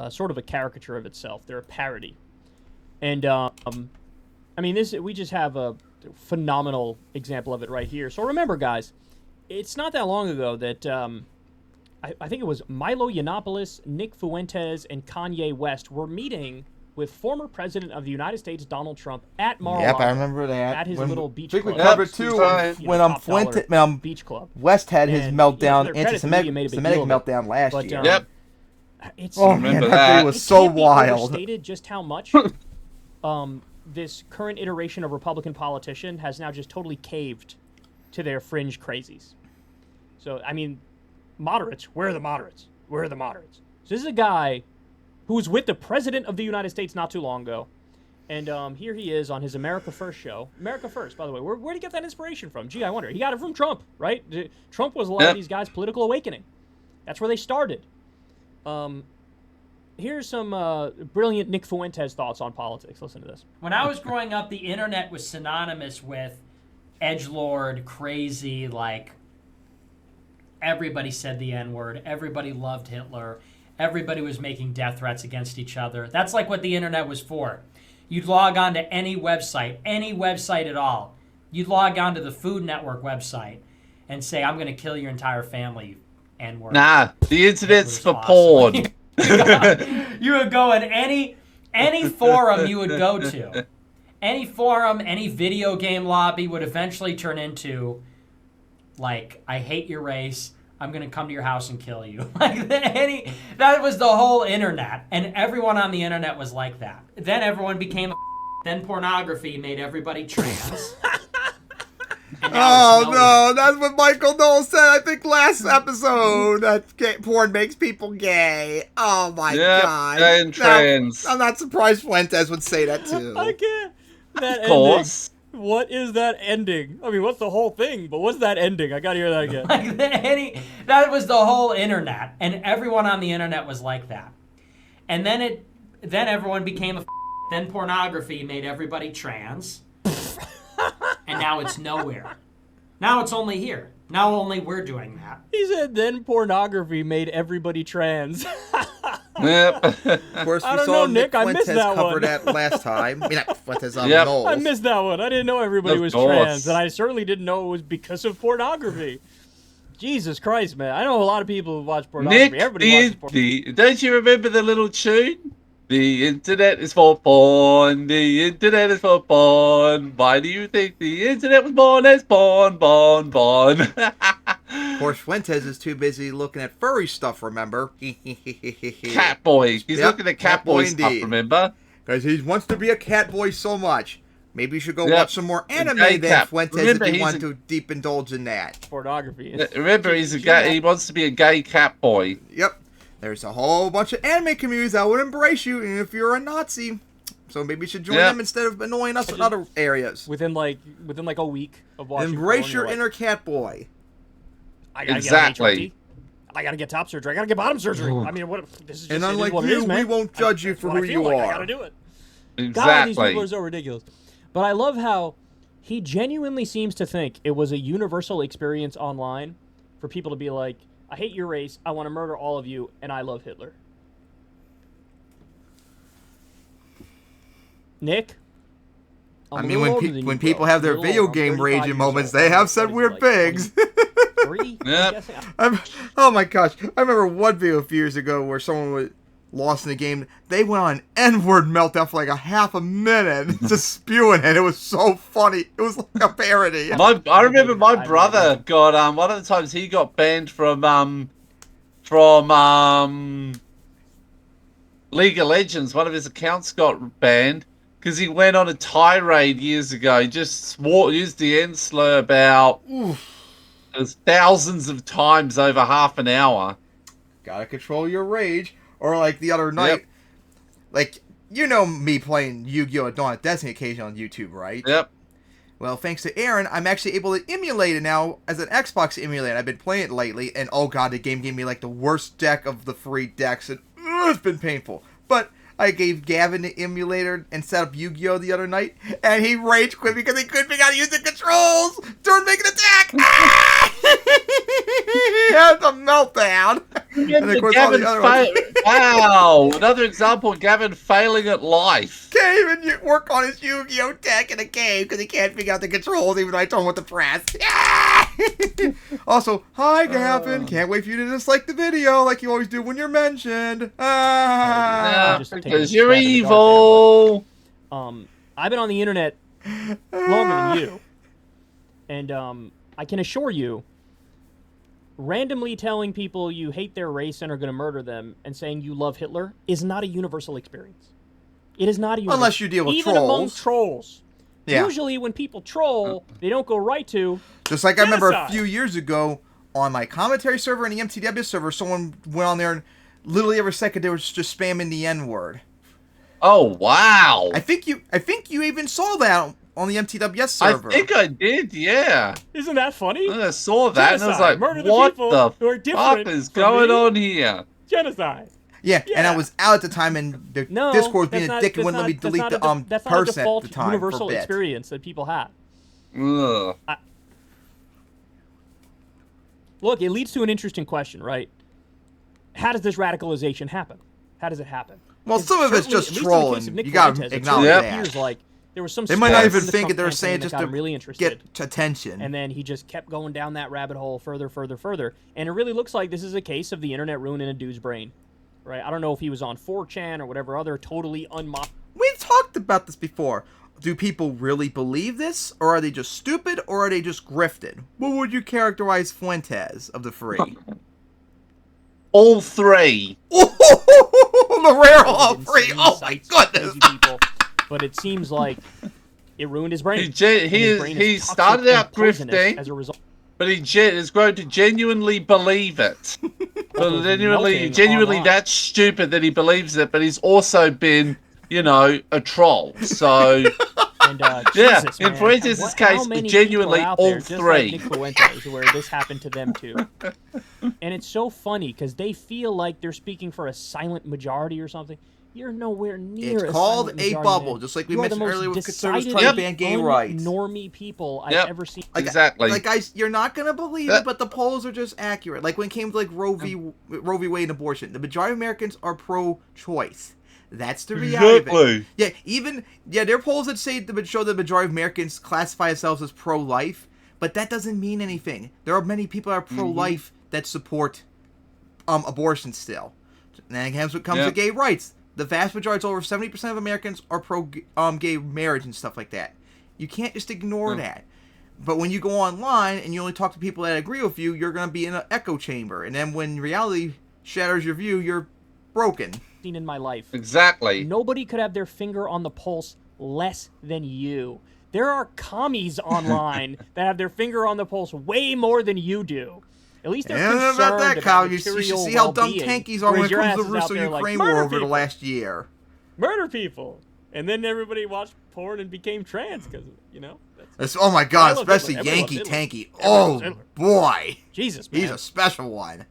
sort of a caricature of itself. They're a parody. And, I mean, we just have a phenomenal example of it right here. So remember, guys, it's not that long ago that I think it was Milo Yiannopoulos, Nick Fuentes, and Kanye West were meeting with former President of the United States, Donald Trump, at Mar-a-Lago. Yep, I remember that. At his little beach club. club. We covered too Yep, when beach club. West had his And, meltdown, to their credit, the media made a big anti-Semitic deal of it. meltdown last But, year. Yep. It's, Oh man, Remember that day that. was it so can't be wild. overstated just how much this current iteration of Republican politician has now just totally caved to their fringe crazies. So, I mean, moderates, where are the moderates? Where are the moderates? So this is a guy who was with the President of the United States not too long ago. And here he is on his America First show. America First, by the way. Where'd he get that inspiration from? Gee, I wonder. He got it from Trump, right? Trump was a lot of these guys' political awakening. That's where they started. Here's some brilliant Nick Fuentes thoughts on politics. Listen to this. When I was growing up, the internet was synonymous with edgelord, crazy, like everybody said the N-word, everybody loved Hitler, everybody was making death threats against each other. That's like what the internet was for. You'd log on to any website at all. You'd log on to the Food Network website and say, I'm going to kill your entire family, N-word. Nah, the internet's for awesome. porn. You would go in any forum you would go to. Any forum, any video game lobby would eventually turn into, like, I hate your race, I'm going to come to your house and kill you. That was the whole internet. And everyone on the internet was like that. Then everyone became then pornography made everybody trans. Oh no, that's what Michael Knowles said, I think, last episode. That porn makes people gay. Oh my god. Gay and trans. I'm not surprised Fuentes would say that too. I can't. That Of course. ending. What is that ending? I mean, what's the whole thing? But what's that ending? I gotta hear that again. That was the whole internet. And everyone on the internet was like that. And then everyone became then pornography made everybody trans. And now it's nowhere. Now it's only here. Now only we're doing that. He said then pornography made everybody trans. Yep. Of course, I we don't saw know, Nick Nick, I missed Fuentes that cover one. that last time. I mean, not Fuentes on Yep. Knowles. I missed that one. I didn't know everybody Of was course. trans, and I certainly didn't know it was because of pornography. Jesus Christ, man. I know a lot of people who watch pornography. Nick, Everybody watches pornography. don't you remember the little tune? The internet is for porn. The internet is for porn. Why do you think the internet was born as porn? Of course, Fuentes is too busy looking at furry stuff, remember? Catboy. He's Yep, looking at Catboy stuff, indeed. remember? Because he wants to be a cat boy so much. Maybe you should go Yep. watch some more anime gay then, cat. Fuentes, Remember, if you he's want a- to deep indulge in that. Pornography. Remember, he's a gay. He wants to be a gay Catboy. Yep. There's a whole bunch of anime communities that would embrace you even if you're a Nazi. So maybe you should join Yep. them instead of annoying us in other areas. Within like a week of watching Embrace porn, your you're like, inner cat boy. I gotta Exactly. get HRT. I gotta get top surgery. I gotta get bottom surgery. I mean, what? This is just, And it is unlike what it you, is, man. we won't judge you That's for what I who feel you like. are. I gotta do it. God, these Exactly. people are so ridiculous. But I love how he genuinely seems to think it was a universal experience online for people to be like, I hate your race, I want to murder all of you, and I love Hitler. Nick? I mean, when people have their video game raging moments, they have said weird things. Yep. Oh my gosh. I remember one video a few years ago where someone was lost in the game. They went on an N-word meltdown for like a half a minute, just spewing it. It was so funny. It was like a parody. I remember my brother got one of the times he got banned from League of Legends. One of his accounts got banned because he went on a tirade years ago. He just used the N slur about thousands of times over half an hour. Gotta control your rage. Or like the other night, like, you know me playing Yu-Gi-Oh! At Dawn of Destiny occasion on YouTube, right? Yep. Well, thanks to Aaron, I'm actually able to emulate it now as an Xbox emulator. I've been playing it lately, and oh god, the game gave me like the worst deck of the free decks, and it's been painful. But I gave Gavin the emulator and set up Yu-Gi-Oh! The other night, and he rage quit because he couldn't figure out how to use the controls during making an attack. He had a meltdown. And of course, all the other ones. Wow, another example of Gavin failing at life. Can't even work on his Yu-Gi-Oh deck in a game because he can't figure out the controls, even though I told him what to press. Also, hi Gavin. Can't wait for you to dislike the video like you always do when you're mentioned. Because you're evil. I've been on the internet longer than you, and I can assure you, randomly telling people you hate their race and are going to murder them and saying you love Hitler is not a universal experience. It is not a universal. Unless you deal with even trolls. among trolls. Yeah. Usually when people troll, they don't go right to Just like I remember a genocide. few years ago on my commentary server and the MTW server, someone went on there and literally every second they were just spamming the N-word. Oh wow! I think you even saw that on the MTWS server. I think I did, yeah. Isn't that funny? I saw that and I was Genocide. like, Murder the what people the who are different fuck is from going me. on here? Genocide. Yeah, and I was out at the time, and the No, Discord was being that's a dick and wouldn't let me delete the that's not a person at default the time universal for bit. experience that people have. Ugh. Look, it leads to an interesting question, right? How does this radicalization happen? How does it happen? Well, some of it's Certainly, just at least in the trolling. case of Nick You gotta Fuentes, it acknowledge certainly that. appears like there was some They might not spark even from the think Trump it. They were saying campaign just that got to him really interested. get attention. And then he just kept going down that rabbit hole further. And it really looks like this is a case of the internet ruining a dude's brain. Right? I don't know if he was on 4chan or whatever other totally We've talked about this before. Do people really believe this? Or are they just stupid? Or are they just grifted? What would you characterize Fuentes of the three? All three. The rare all three. Oh my goodness. People, but it seems like it ruined his brain. He started out grifting, as a result. but he has grown to genuinely believe it. But genuinely that stupid that he believes it, but he's also been, a troll. So, And, yeah, Jesus, in man. Fuentes' How case, many genuinely people out all there, just three. Like Nick Fuentes, where this happened to them too. And it's so funny because they feel like they're speaking for a silent majority or something. You're nowhere near. It's called silent a majority, bubble, man. just like we You are the mentioned most earlier with conservatives decided trying to ban gay rights. Normie people I've ever seen. Exactly. Like, guys, you're not gonna believe it, but the polls are just accurate. Like when it came to like Roe v. Wade and abortion, the majority of Americans are pro-choice. That's the reality of it. Yeah, there are polls that say show the majority of Americans classify themselves as pro-life, but that doesn't mean anything. There are many people that are pro-life that support abortion still. And then again, when it comes to gay rights, the vast majority, over 70% of Americans are pro-gay marriage and stuff like that. You can't just ignore that. But when you go online and you only talk to people that agree with you, you're going to be in an echo chamber. And then when reality shatters your view, you're broken. In my life. Exactly. Nobody could have their finger on the pulse less than you. There are commies online that have their finger on the pulse way more than you do. At least they're concerned about that, Kyle. You should material see how dumb well-being, tankies are when whereas it your comes to ass the is out there Russo-Ukraine like, war "Murder over the people. last year. Murder people. And then everybody watched porn and became trans because, Oh my god, I love especially Hitler. Yankee Everyone loves Tanky. Hitler. Everyone loves Oh Hitler. boy. Jesus, man. He's a special one.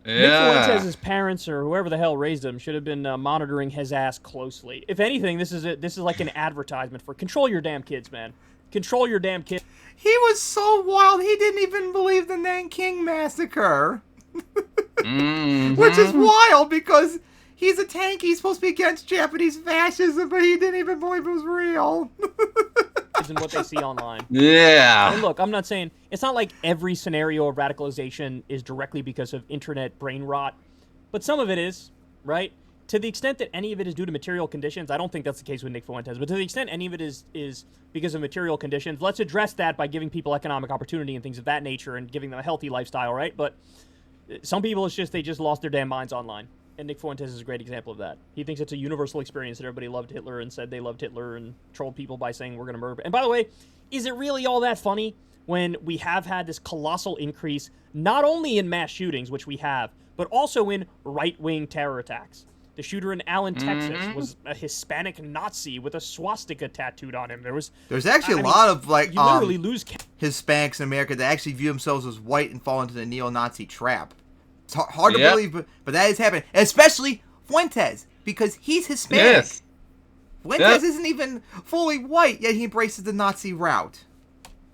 Nick Fuentes' parents or whoever the hell raised him should have been monitoring his ass closely. If anything, this is like an advertisement for control your damn kids, man. Control your damn kids. He was so wild, he didn't even believe the Nanking Massacre. Which is wild because he's a tank. He's supposed to be against Japanese fascism, but he didn't even believe it was real. And what they see online. Yeah. And look, I'm not saying it's not like every scenario of radicalization is directly because of internet brain rot, but some of it is, right? To the extent that any of it is due to material conditions, I don't think that's the case with Nick Fuentes, but to the extent any of it is because of material conditions, let's address that by giving people economic opportunity and things of that nature and giving them a healthy lifestyle, right? But some people, they just lost their damn minds online. And Nick Fuentes is a great example of that. He thinks it's a universal experience that everybody loved Hitler and said they loved Hitler and trolled people by saying we're going to murder. And by the way, is it really all that funny when we have had this colossal increase, not only in mass shootings, which we have, but also in right-wing terror attacks? The shooter in Allen, Texas was a Hispanic Nazi with a swastika tattooed on him. There's actually a lot of like you literally lose Hispanics in America that actually view themselves as white and fall into the neo-Nazi trap. It's hard to believe, but that is happening. Especially Fuentes, because he's Hispanic. Yes. Fuentes isn't even fully white, yet he embraces the Nazi route.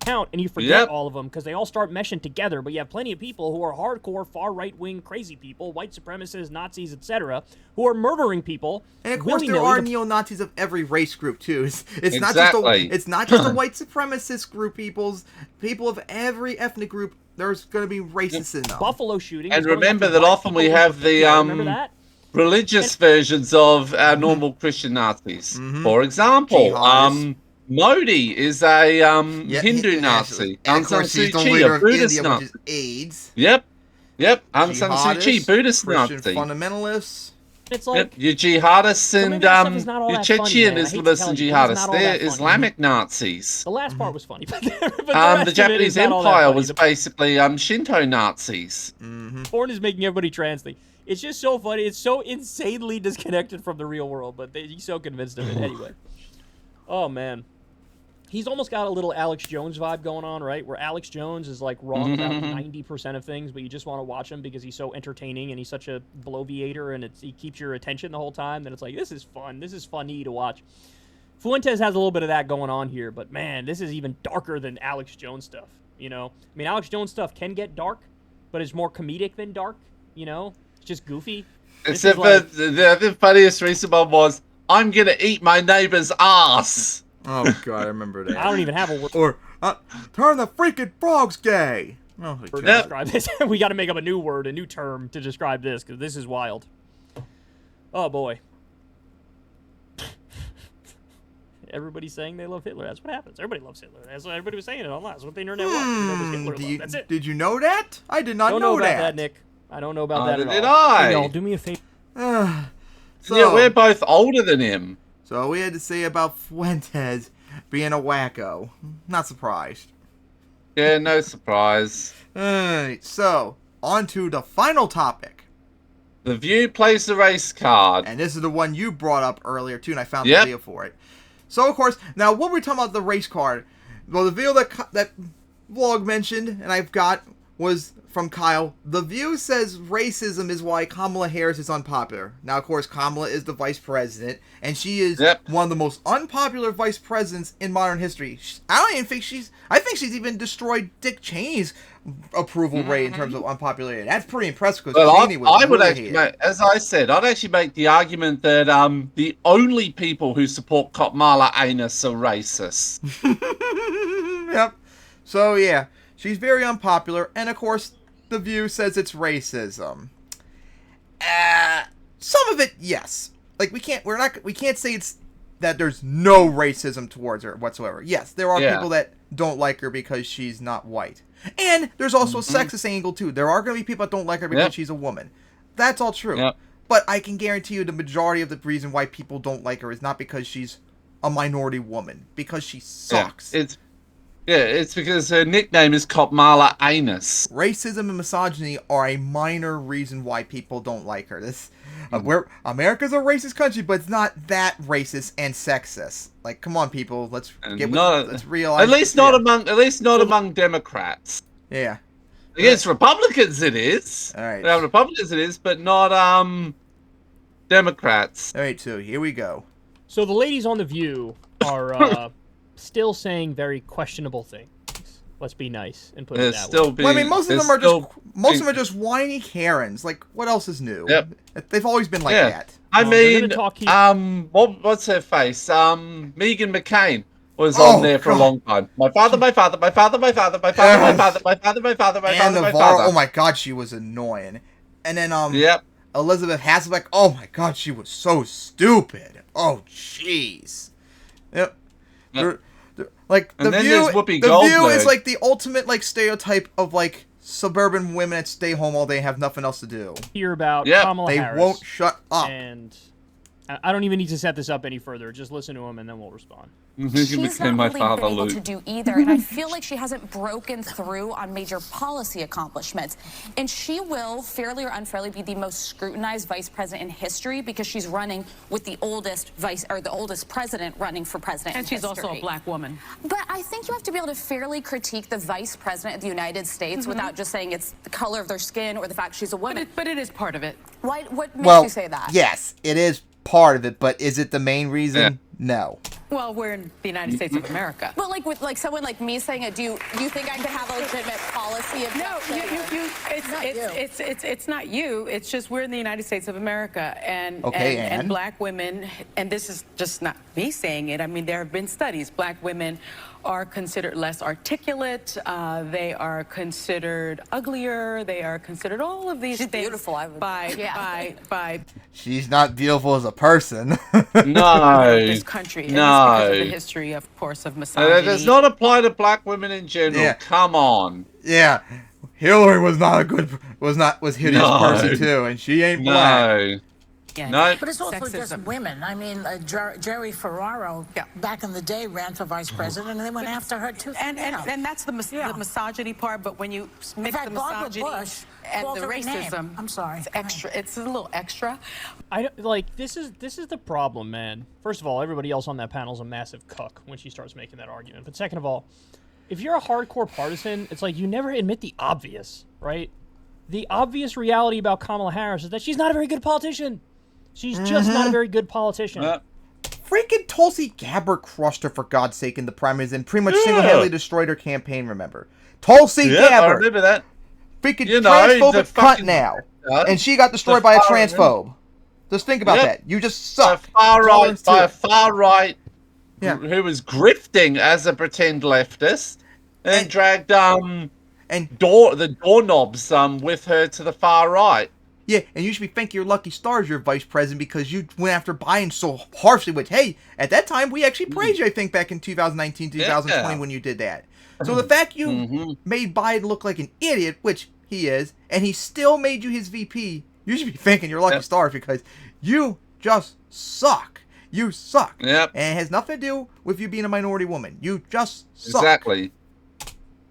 count and you forget all of them because they all start meshing together. But you have plenty of people who are hardcore, far right-wing, crazy people, white supremacists, Nazis, etc., who are murdering people. And of course, there are neo-Nazis of every race group too. It's not just a white supremacist group. People of every ethnic group. There's going to be racists in them. Buffalo shooting. And remember that often we have the religious versions of our normal Christian Nazis. For example, Modi is a Hindu Nazi. Aung San Suu Kyi, a Buddhist India, Nazi. which is AIDS. Yep. Aung San Suu Kyi, Buddhist Christian Nazi. Fundamentalists. It's like your jihadists and your Chechen Islamists and jihadists. They're Islamic Nazis. The last part was funny. The Japanese Empire was basically Shinto Nazis. Porn is making everybody trans thing. It's just so funny. It's so insanely disconnected from the real world, but he's so convinced of it anyway. Oh, man. He's almost got a little Alex Jones vibe going on, right? Where Alex Jones is like wrong about 90% of things, but you just want to watch him because he's so entertaining and he's such a bloviator and he keeps your attention the whole time. Then it's like, this is fun. This is funny to watch. Fuentes has a little bit of that going on here, but man, this is even darker than Alex Jones stuff, you know? I mean, Alex Jones stuff can get dark, but it's more comedic than dark, you know? It's just goofy. Except for the funniest recent one was, I'm going to eat my neighbor's ass. Oh, God, I remember that. I don't even have a word. Or, turn the freaking frogs gay. Oh, to describe this. We got to make up a new word, a new term to describe this, because this is wild. Oh, boy. Everybody's saying they love Hitler. That's what happens. Everybody loves Hitler. That's what everybody was saying it online. That's what the internet was. That's it. Did you know that? I did not know that. Don't know about that, Nick. I don't know about that at all. Did I? Hey, y'all, do me a favor. So, yeah, we're both older than him. So we had to say about Fuentes being a wacko. Not surprised. Yeah, no surprise. Alright, so on to the final topic. The View plays the race card. And this is the one you brought up earlier too, and I found the video for it. So of course, now what we're talking about the race card. Well, the video that vlog mentioned, and I've got, was from Kyle. The View says racism is why Kamala Harris is unpopular. Now, of course, Kamala is the vice president, and she is one of the most unpopular vice presidents in modern history. I don't even think I think she's even destroyed Dick Cheney's approval rate in terms of unpopularity. That's pretty impressive because Cheney was as I said, I'd actually make the argument that the only people who support Kamala Harris are racist. Yep. So yeah, she's very unpopular, and of course, The View says it's racism. Some of it, yes. Like we can't say it's that there's no racism towards her whatsoever. Yes, there are people that don't like her because she's not white. And there's also a sexist angle too. There are going to be people that don't like her because she's a woman. That's all true. But I can guarantee you the majority of the reason why people don't like her is not because she's a minority woman, because she sucks. It's because her nickname is Kamala Anus. Racism and misogyny are a minor reason why people don't like her. America's a racist country, but it's not that racist and sexist. Like, come on, people, let's realize. At least not among Democrats. Yeah. Against Republicans, it is. All right. Republicans, it is, but not Democrats. All right, so here we go. So the ladies on The View are still saying very questionable things. Let's be nice and put it that way. Well, I mean, most of them are just whiny Karens. Like, what else is new? They've always been like that. I mean, what's her face? Meghan McCain was on there for a long time. My father. And Navarro, oh my God, she was annoying. And then Elizabeth Hasselbeck, oh my God, she was so stupid. Oh jeez. Yep. Like the View is like the ultimate like stereotype of like suburban women that stay home all day and have nothing else to do. Hear about Kamala Harris. They won't shut up. And I don't even need to set this up any further. Just listen to him and then we'll respond. She's not really been able to do either, and I feel like she hasn't broken through on major policy accomplishments. And she will, fairly or unfairly, be the most scrutinized vice president in history because she's running with the oldest president running for president. And she's also a black woman. But I think you have to be able to fairly critique the vice president of the United States without just saying it's the color of their skin or the fact she's a woman. But it is part of it. What makes you say that? Yes, it is part of it, but is it the main reason? No. Well, we're in the United States of America. But like with like someone like me saying it, do you think I could have a legitimate policy of No, it's not you. It's just we're in the United States of America, and and black women, and this is just not me saying it. I mean, there have been studies. Black women are considered less articulate. They are considered uglier. They are considered all of these things. Beautiful, I would. By She's not beautiful as a person. No. this country. And No. it's because of the history, of course, of misogyny. That does not apply to black women in general. Yeah. Come on. Yeah, Hillary was not a good was hideous person too, and she ain't black. Yeah. No. But it's also Sexism. just women. I mean, Jerry Ferraro, back in the day, ran for vice president, and they went after her too. And that's the misogyny part. But when you mix the misogyny and the racism, I'm sorry, it's extra. It's a little extra. I don't, like this is the problem, man. First of all, everybody else on that panel is a massive cuck when she starts making that argument. But second of all, if you're a hardcore partisan, it's like you never admit the obvious, right? The obvious reality about Kamala Harris is that she's not a very good politician. She's just not a very good politician. Freaking Tulsi Gabbard crushed her, for God's sake, in the primaries and pretty much single-handedly destroyed her campaign, remember? Tulsi Gabbard! I remember that. Freaking transphobic cunt now. And she got destroyed by a transphobe. Just think about that. You just suck. By a far right who was grifting as a pretend leftist and dragged the doorknobs with her to the far right. Yeah, and you should be thanking your lucky stars you're vice president because you went after Biden so harshly, which, hey, at that time, we actually praised you, I think, back in 2019, 2020 when you did that. So the fact you made Biden look like an idiot, which he is, and he still made you his VP, you should be thanking your lucky stars because you just suck. You suck. Yep. And it has nothing to do with you being a minority woman. You just suck. Exactly.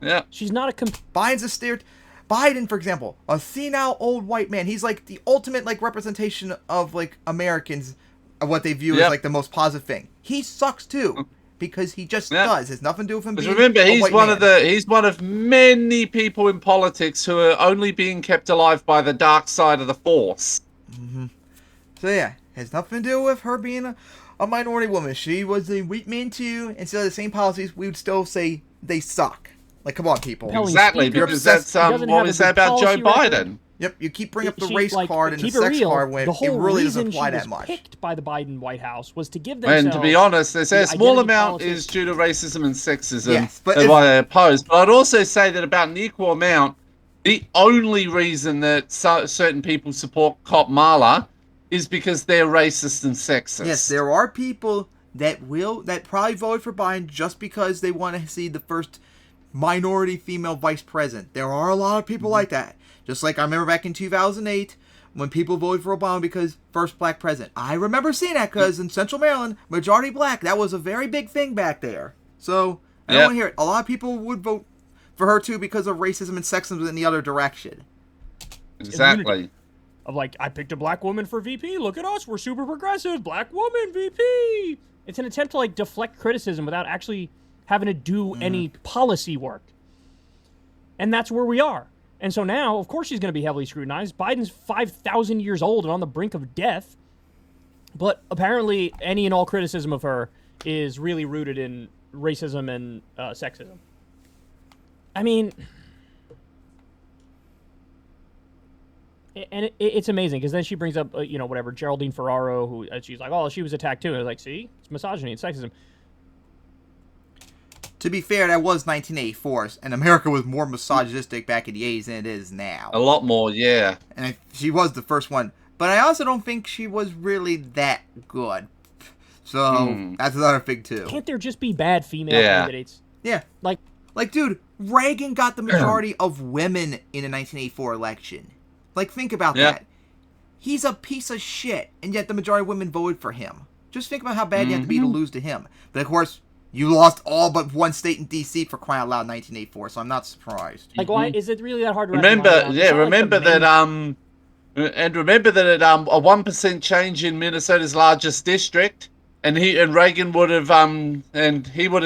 Yeah. She's not a Biden's a stereotype. Biden, for example, a senile old white man. He's like the ultimate like representation of like Americans, of what they view as like the most positive thing. He sucks too because he just does. It's nothing to do with him. Being remember, a he's white one man. he's one of many people in politics who are only being kept alive by the dark side of the force. So yeah, has nothing to do with her being a minority woman. She was a white man too, and still the same policies. We would still say they suck. Like, come on, people. Exactly, because that's what we say about Joe Biden. Yep, you keep bringing up the race card and the sex card when it really doesn't apply that much. Picked by the Biden White House was to give themselves. And to be honest, they say a small amount is due to racism and sexism. Yes, but why they oppose. But I'd also say that about an equal amount, the only reason that certain people support Kamala is because they're racist and sexist. Yes, there are people that probably vote for Biden just because they want to see the first minority female vice president. There are a lot of people like that. Just like I remember back in 2008 when people voted for Obama because first black president. I remember seeing that because in Central Maryland, majority black, that was a very big thing back there. So I don't want to hear it. A lot of people would vote for her too because of racism and sexism in the other direction. Exactly. Of like, I picked a black woman for VP. Look at us. We're super progressive. Black woman VP. It's an attempt to like deflect criticism without actually having to do any policy work. And that's where we are. And so now, of course, she's going to be heavily scrutinized. Biden's 5,000 years old and on the brink of death. But apparently, any and all criticism of her is really rooted in racism and sexism. I mean, and it's amazing because then she brings up, whatever, Geraldine Ferraro, who she's like, oh, she was attacked too. And I was like, see, it's misogyny, it's sexism. To be fair, that was 1984, and America was more misogynistic back in the 80s than it is now. A lot more, yeah. And she was the first one. But I also don't think she was really that good. So, that's another thing, too. Can't there just be bad female candidates? Yeah. Like, dude, Reagan got the majority of women in the 1984 election. Like, think about that. He's a piece of shit, and yet the majority of women voted for him. Just think about how bad you have to be to lose to him. But, of course, you lost all but one state in D.C. for crying out loud in 1984, so I'm not surprised. Like, why is it really that hard to remember that a 1% change in Minnesota's largest district, and Reagan would have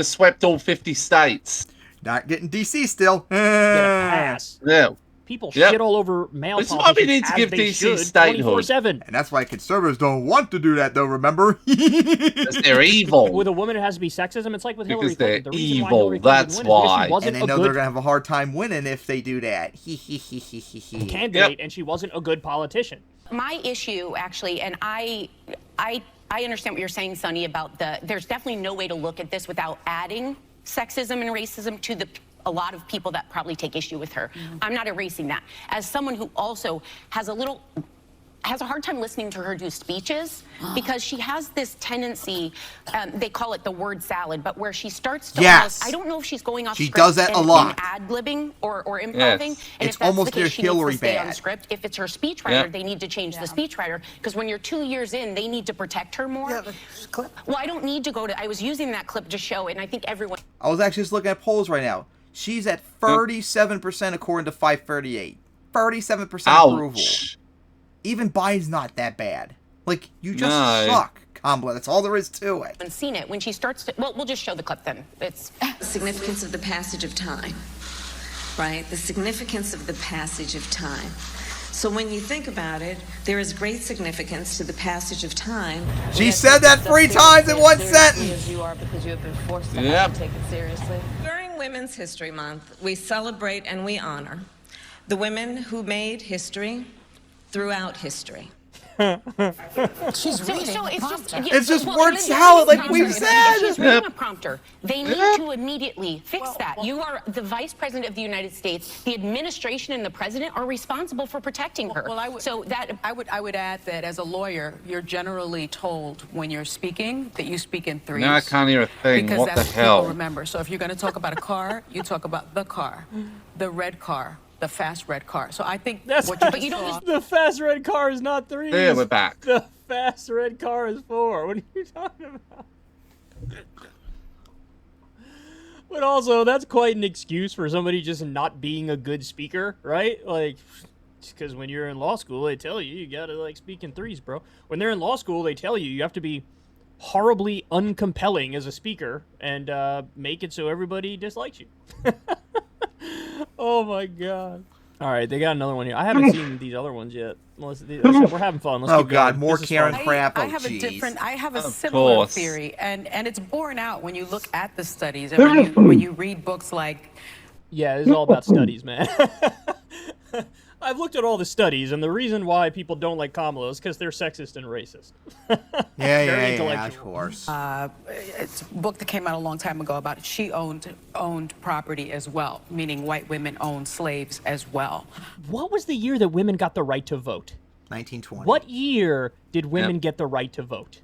swept all 50 states. Not getting D.C. still. Pass. Yeah. People shit all over male That's politicians why we need to as give they DC should statehood. 24/7. And that's why conservatives don't want to do that, though, remember? Because they're evil. With a woman, it has to be sexism. It's like with Hillary Because they're Clinton. The reason why evil, Hillary Clinton that's didn't win is because why. she wasn't And they know a they're good going to have a hard time winning if they do that. candidate, and she wasn't a good politician. My issue, actually, and I understand what you're saying, Sonny, about there's definitely no way to look at this without adding sexism and racism to a lot of people that probably take issue with her. I'm not erasing that. As someone who also has a hard time listening to her do speeches because she has this tendency, they call it the word salad, but where she starts to almost, I don't know if she's going off she script does that a lot. and ad-libbing or improving. Yes. And It's if that's almost the case, she Hillary needs to stay on bad. script. If it's her speechwriter, they need to change the speechwriter because when you're 2 years in, they need to protect her more. Well, I don't need to go to, I was using that clip to show it, and I think everyone... I was actually just looking at polls right now. She's at 37% according to 538. 37% approval. Even Biden's not that bad. Like, you just suck, Kamala. That's all there is to it. And seen it when she starts to, well, we'll just show the clip then. It's the significance of the passage of time, right? The significance of the passage of time. So when you think about it, there is great significance to the passage of time. She said that 3 times in one sentence. As you are because you have been forced to have to take it seriously. During Women's History Month, we celebrate and we honor the women who made history throughout history. She's reading It's just word salad like we've said. She's reading a prompter. They need to immediately fix that. You are the vice president of the United States. The administration and the president are responsible for protecting her. Well, I would add that as a lawyer, you're generally told when you're speaking that you speak in threes. Now I can't hear a thing. Because What the that's what hell? people remember. So if you're going to talk about a car, you talk about the car, the red car, the fast red car. So I think That's what not, you just saw. the fast red car is not 3. There, we're back. The fast red car is 4. What are you talking about? But also, that's quite an excuse for somebody just not being a good speaker, right? Like, because when you're in law school, they tell you gotta like speak in 3s, bro. When they're in law school, they tell you have to be horribly uncompelling as a speaker and make it so everybody dislikes you. Oh my god. All right, they got another one here. I haven't seen these other ones yet. We're having fun. Let's keep God, going. more This is Karen fun. crap. I have a Of similar course. theory, and it's borne out when you look at the studies and when you read books like. Yeah, it's all about studies, man. I've looked at all the studies, and the reason why people don't like Kamala is because they're sexist and racist. Yeah, of course. It's a book that came out a long time ago about she owned property as well, meaning white women owned slaves as well. What was the year that women got the right to vote? 1920. What year did women get the right to vote?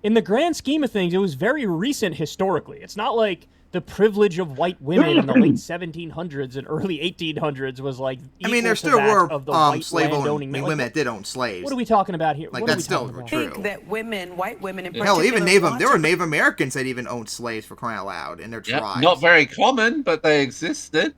In the grand scheme of things, it was very recent historically. It's not like the privilege of white women in the late 1700s and early 1800s was like I mean, there equal to still that were of the white slave landowning owning men. women that did own slaves. What are we talking about here? Like, What are that's we still talking about? true. I think that white women in Hell, even particular there were Native Americans that even owned slaves for crying out loud in their tribes. Not very common, but they existed.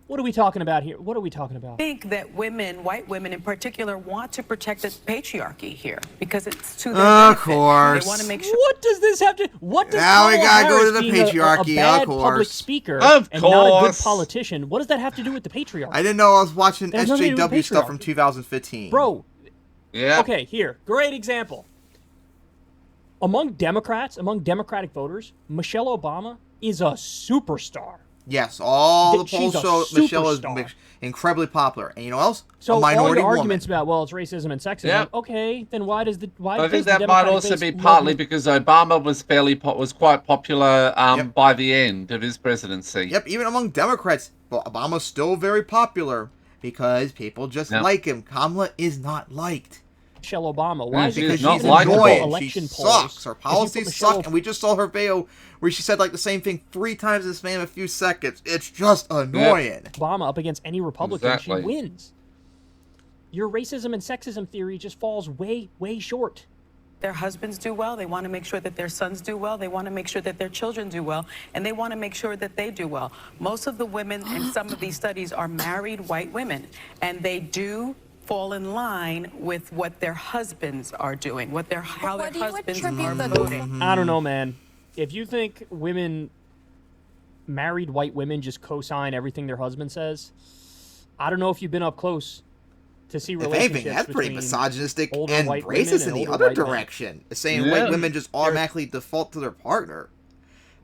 What are we talking about here? What are we talking about? I think that white women in particular, want to protect the patriarchy here because it's to their Of benefit. course. They want to make sure. What does this have to? What does Now we Kamala gotta go to Harris the being patriarchy, a bad of course. public speaker Of and not a good course. politician? What does that have to do with the patriarchy? I didn't know I was watching That has nothing to do with SJW stuff from patriarchy. 2015. Bro. Yeah. Okay, here. Great example. Among Democrats, among Democratic voters, Michelle Obama is a superstar. Yes, all the She's polls a show Michelle is superstar. incredibly popular. And you know what else? So a minority all your woman. arguments about, well, it's racism and sexism. Yeah. Okay, then why does the I think does the that might Democratic also base be love partly me? because Obama was quite popular by the end of his presidency. Yep, even among Democrats, well, Obama's still very popular because people just Yep. like him. Kamala is not liked. Michelle Obama. Why is it Because not she's likable. annoying. election She polls? sucks. Her If you put policies Michelle- suck. And we just saw her video where she said like the same thing 3 times in the span of a few seconds. It's just annoying. Obama up against any Republican, Exactly. she wins. Your racism and sexism theory just falls way, way short. Their husbands do well. They want to make sure that their sons do well. They want to make sure that their children do well. And they want to make sure that they do well. Most of the women in some of these studies are married white women. And they do fall in line with what their husbands are doing, how their husbands are voting. I don't know, man. If you think married white women just co-sign everything their husband says, I don't know if you've been up close to see If relationships anything, that's pretty between misogynistic older and white women racist in and the older other white men. direction. Saying white women just automatically default to their partner.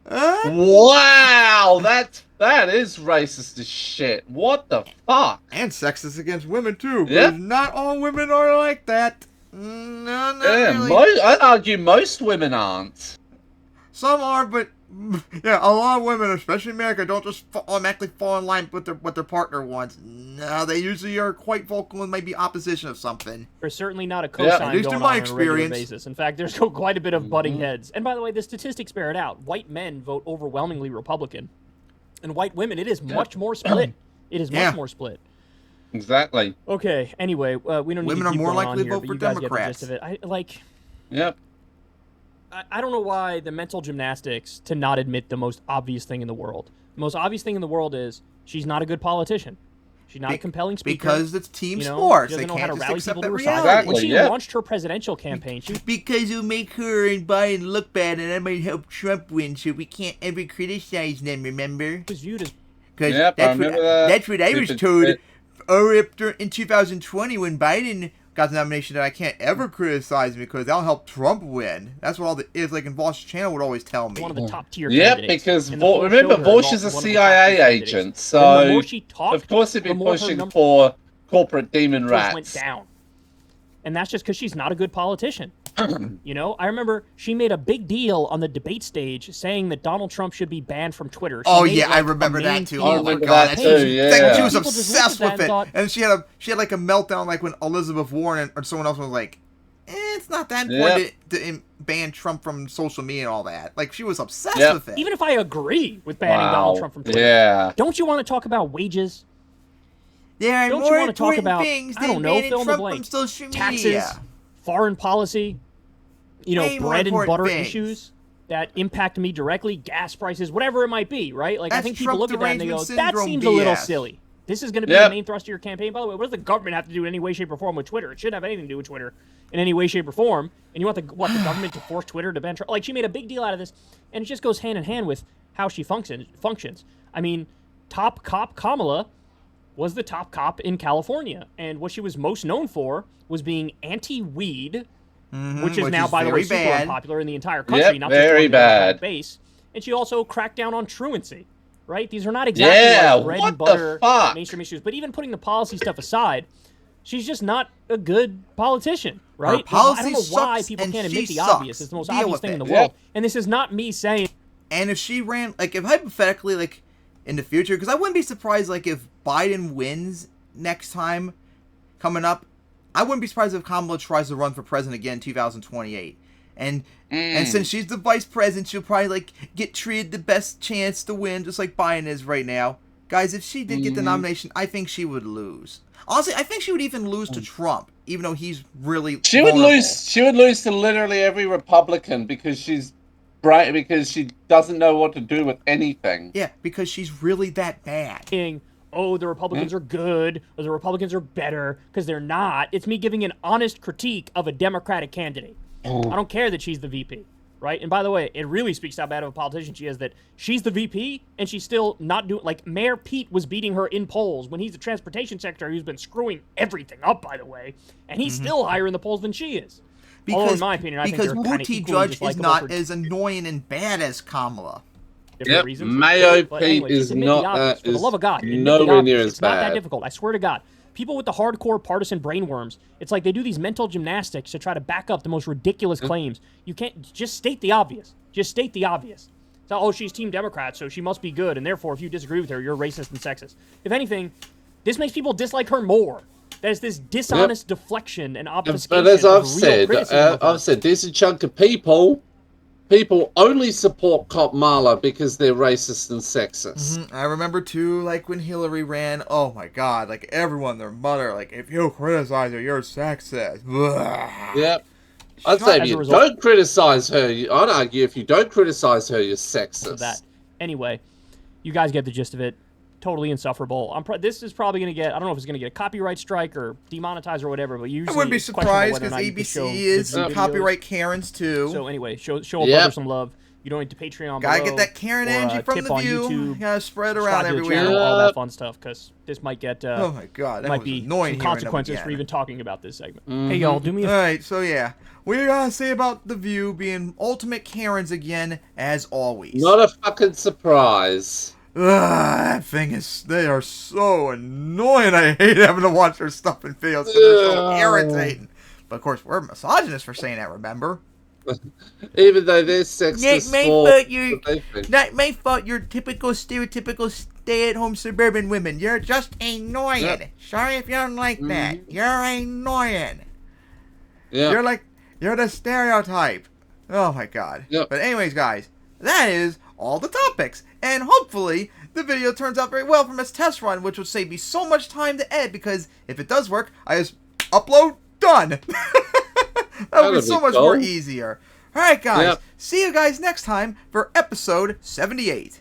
Wow, that is racist as shit. What the fuck? And sexist against women too. Yep. Because not all women are like that. No, not really. I'd argue most women aren't. Some are, but yeah, a lot of women, especially in America, don't just automatically fall in line with what their partner wants. No, they usually are quite vocal and might be opposition of something. There's certainly not a cosign at least going in my on a regular experience. basis. In fact, there's quite a bit of butting heads. And by the way, the statistics bear it out. White men vote overwhelmingly Republican, and white women, it is much more split. It is much more split. Exactly. Okay. Anyway, we don't need Women to are keep more going likely on to here, vote but for you guys get the Democrats. gist of it. Yep. I don't know why the mental gymnastics to not admit the most obvious thing in the world. The most obvious thing in the world is she's not a good politician. She's not a compelling speaker. Because it's team you know, sports. She They doesn't know how can't to just rally accept people to that her side. reality. When she launched her presidential campaign, because you'll make her and Biden look bad, and that might help Trump win, so we can't ever criticize them, remember? Was viewed as... Because Yep, I remember that. that's what I was told in 2020 when Biden got the nomination, that I can't ever criticize him because that'll help Trump win. That's what all the like in Vosh's channel would always tell me. One of the top tier Yep, candidates. because And the poll remember, showed her Vosh as is a one of the top tier CIA candidates. agent, And the so more she talked, of course he'd be the more her pushing numbers for corporate demon rats. went down. And that's just because she's not a good politician. You know, I remember she made a big deal on the debate stage saying that Donald Trump should be banned from Twitter. She made it, I like, remember a main that too. theme Oh of my her god, campaign. she was People just obsessed looked at that with it, thought, and she had like a meltdown, like when Elizabeth Warren or someone else was like, it's not that important to ban Trump from social media and all that. Like, she was obsessed with it. Even if I agree with banning Donald Trump from Twitter, don't you want to talk about wages? There are Don't more you want to talk important about, things I than don't know, banning fill in the Trump blank, from social media. taxes, foreign policy, you know, Way more bread and important butter things. issues that impact me directly, gas prices, whatever it might be, right? Like, I That's think people Trump look at that and they go, derangement that syndrome seems a little BS. silly. This is going to be the main thrust of your campaign. By the way, what does the government have to do in any way, shape, or form with Twitter? It shouldn't have anything to do with Twitter in any way, shape, or form. And you want the government to force Twitter to ban Trump? Like, she made a big deal out of this, and it just goes hand in hand with how she functions. I mean, top cop Kamala was the top cop in California, and what she was most known for was being anti-weed, which is now, by the way, super unpopular in the entire country, not just on the Democratic base. And she also cracked down on truancy, right? These are not exactly like bread and butter mainstream issues, but even putting the policy stuff aside, she's just not a good politician, right? I don't know why people can't admit the obvious. It's the most obvious thing in the world. And this is not me saying... And if she ran, like, if hypothetically, like, in the future, because I wouldn't be surprised, like, if Biden wins next time coming up, I wouldn't be surprised if Kamala tries to run for president again in 2028. And since she's the vice president, she'll probably, like, get treated the best chance to win, just like Biden is right now. Guys, if she did get the nomination, I think she would lose. Honestly, I think she would even lose to Trump, even though he's really She would lose to literally every Republican because she's bright, because she doesn't know what to do with anything. Yeah, because she's really that bad. Oh, the Republicans are good, or the Republicans are better, because they're not. It's me giving an honest critique of a Democratic candidate. I don't care that she's the VP, right? And by the way, it really speaks how bad of a politician she is that she's the VP, and she's still not doing... Like, Mayor Pete was beating her in polls when he's the transportation secretary who's been screwing everything up, by the way, and he's still higher in the polls than she is. Although, in my opinion, I think they're kind of equally Buttigieg is not as annoying and bad as Kamala. Reasons. Mayo But Pete anyway, is just admit not the obvious. For the is love of God, admit the nowhere near obvious. as It's not that bad. difficult. I swear to God. People with the hardcore partisan brainworms, it's like they do these mental gymnastics to try to back up the most ridiculous claims. You can't just state the obvious. Just state the obvious. So, oh, she's Team Democrat, so she must be good, and therefore, if you disagree with her, you're racist and sexist. If anything, this makes people dislike her more. There's this dishonest deflection and obfuscation. But as of I've real said, criticism of her. there's a chunk of people only support Kamala because they're racist and sexist. I remember too, like when Hillary ran. Oh my God! Like everyone, their mother, like if you criticize her, you're sexist. Yep. I'd say if you don't criticize her, I'd argue if you don't criticize her, you're sexist. That. Anyway, you guys get the gist of it. Totally insufferable. This is probably going to get, I don't know if it's going to get a copyright strike or demonetized or whatever, but usually I wouldn't be it's questionable surprised whether or because not you can show ABC is the videos. copyright Karens too. So anyway, show a brother some love. You donate to Patreon. Gotta below, get that Karen or, energy from tip the on view. YouTube, Gotta spread subscribe around to the everywhere. channel, all that fun stuff, because this might get oh my god, that might was be annoying some hearing them consequences for again. even talking about this segment. Hey y'all, do me a Alright, so yeah. We're gonna say about the View being ultimate Karens again, as always. Not a fucking surprise. Ugh, that thing is, they are so annoying. I hate having to watch their stuff in videos because they're so irritating. But of course, we're misogynists for saying that, remember? Even though they're sexist Not my fault, you're typical, stereotypical stay-at-home suburban women. You're just annoying. Yep. Sorry if you don't like that. You're annoying. Yeah. You're the stereotype. Oh my god. Yep. But anyways, guys, that is all the topics. And hopefully, the video turns out very well from its test run, which would save me so much time to edit, because if it does work, I just upload, done. That would be so much more easier. Alright, guys. Yep. See you guys next time for episode 78.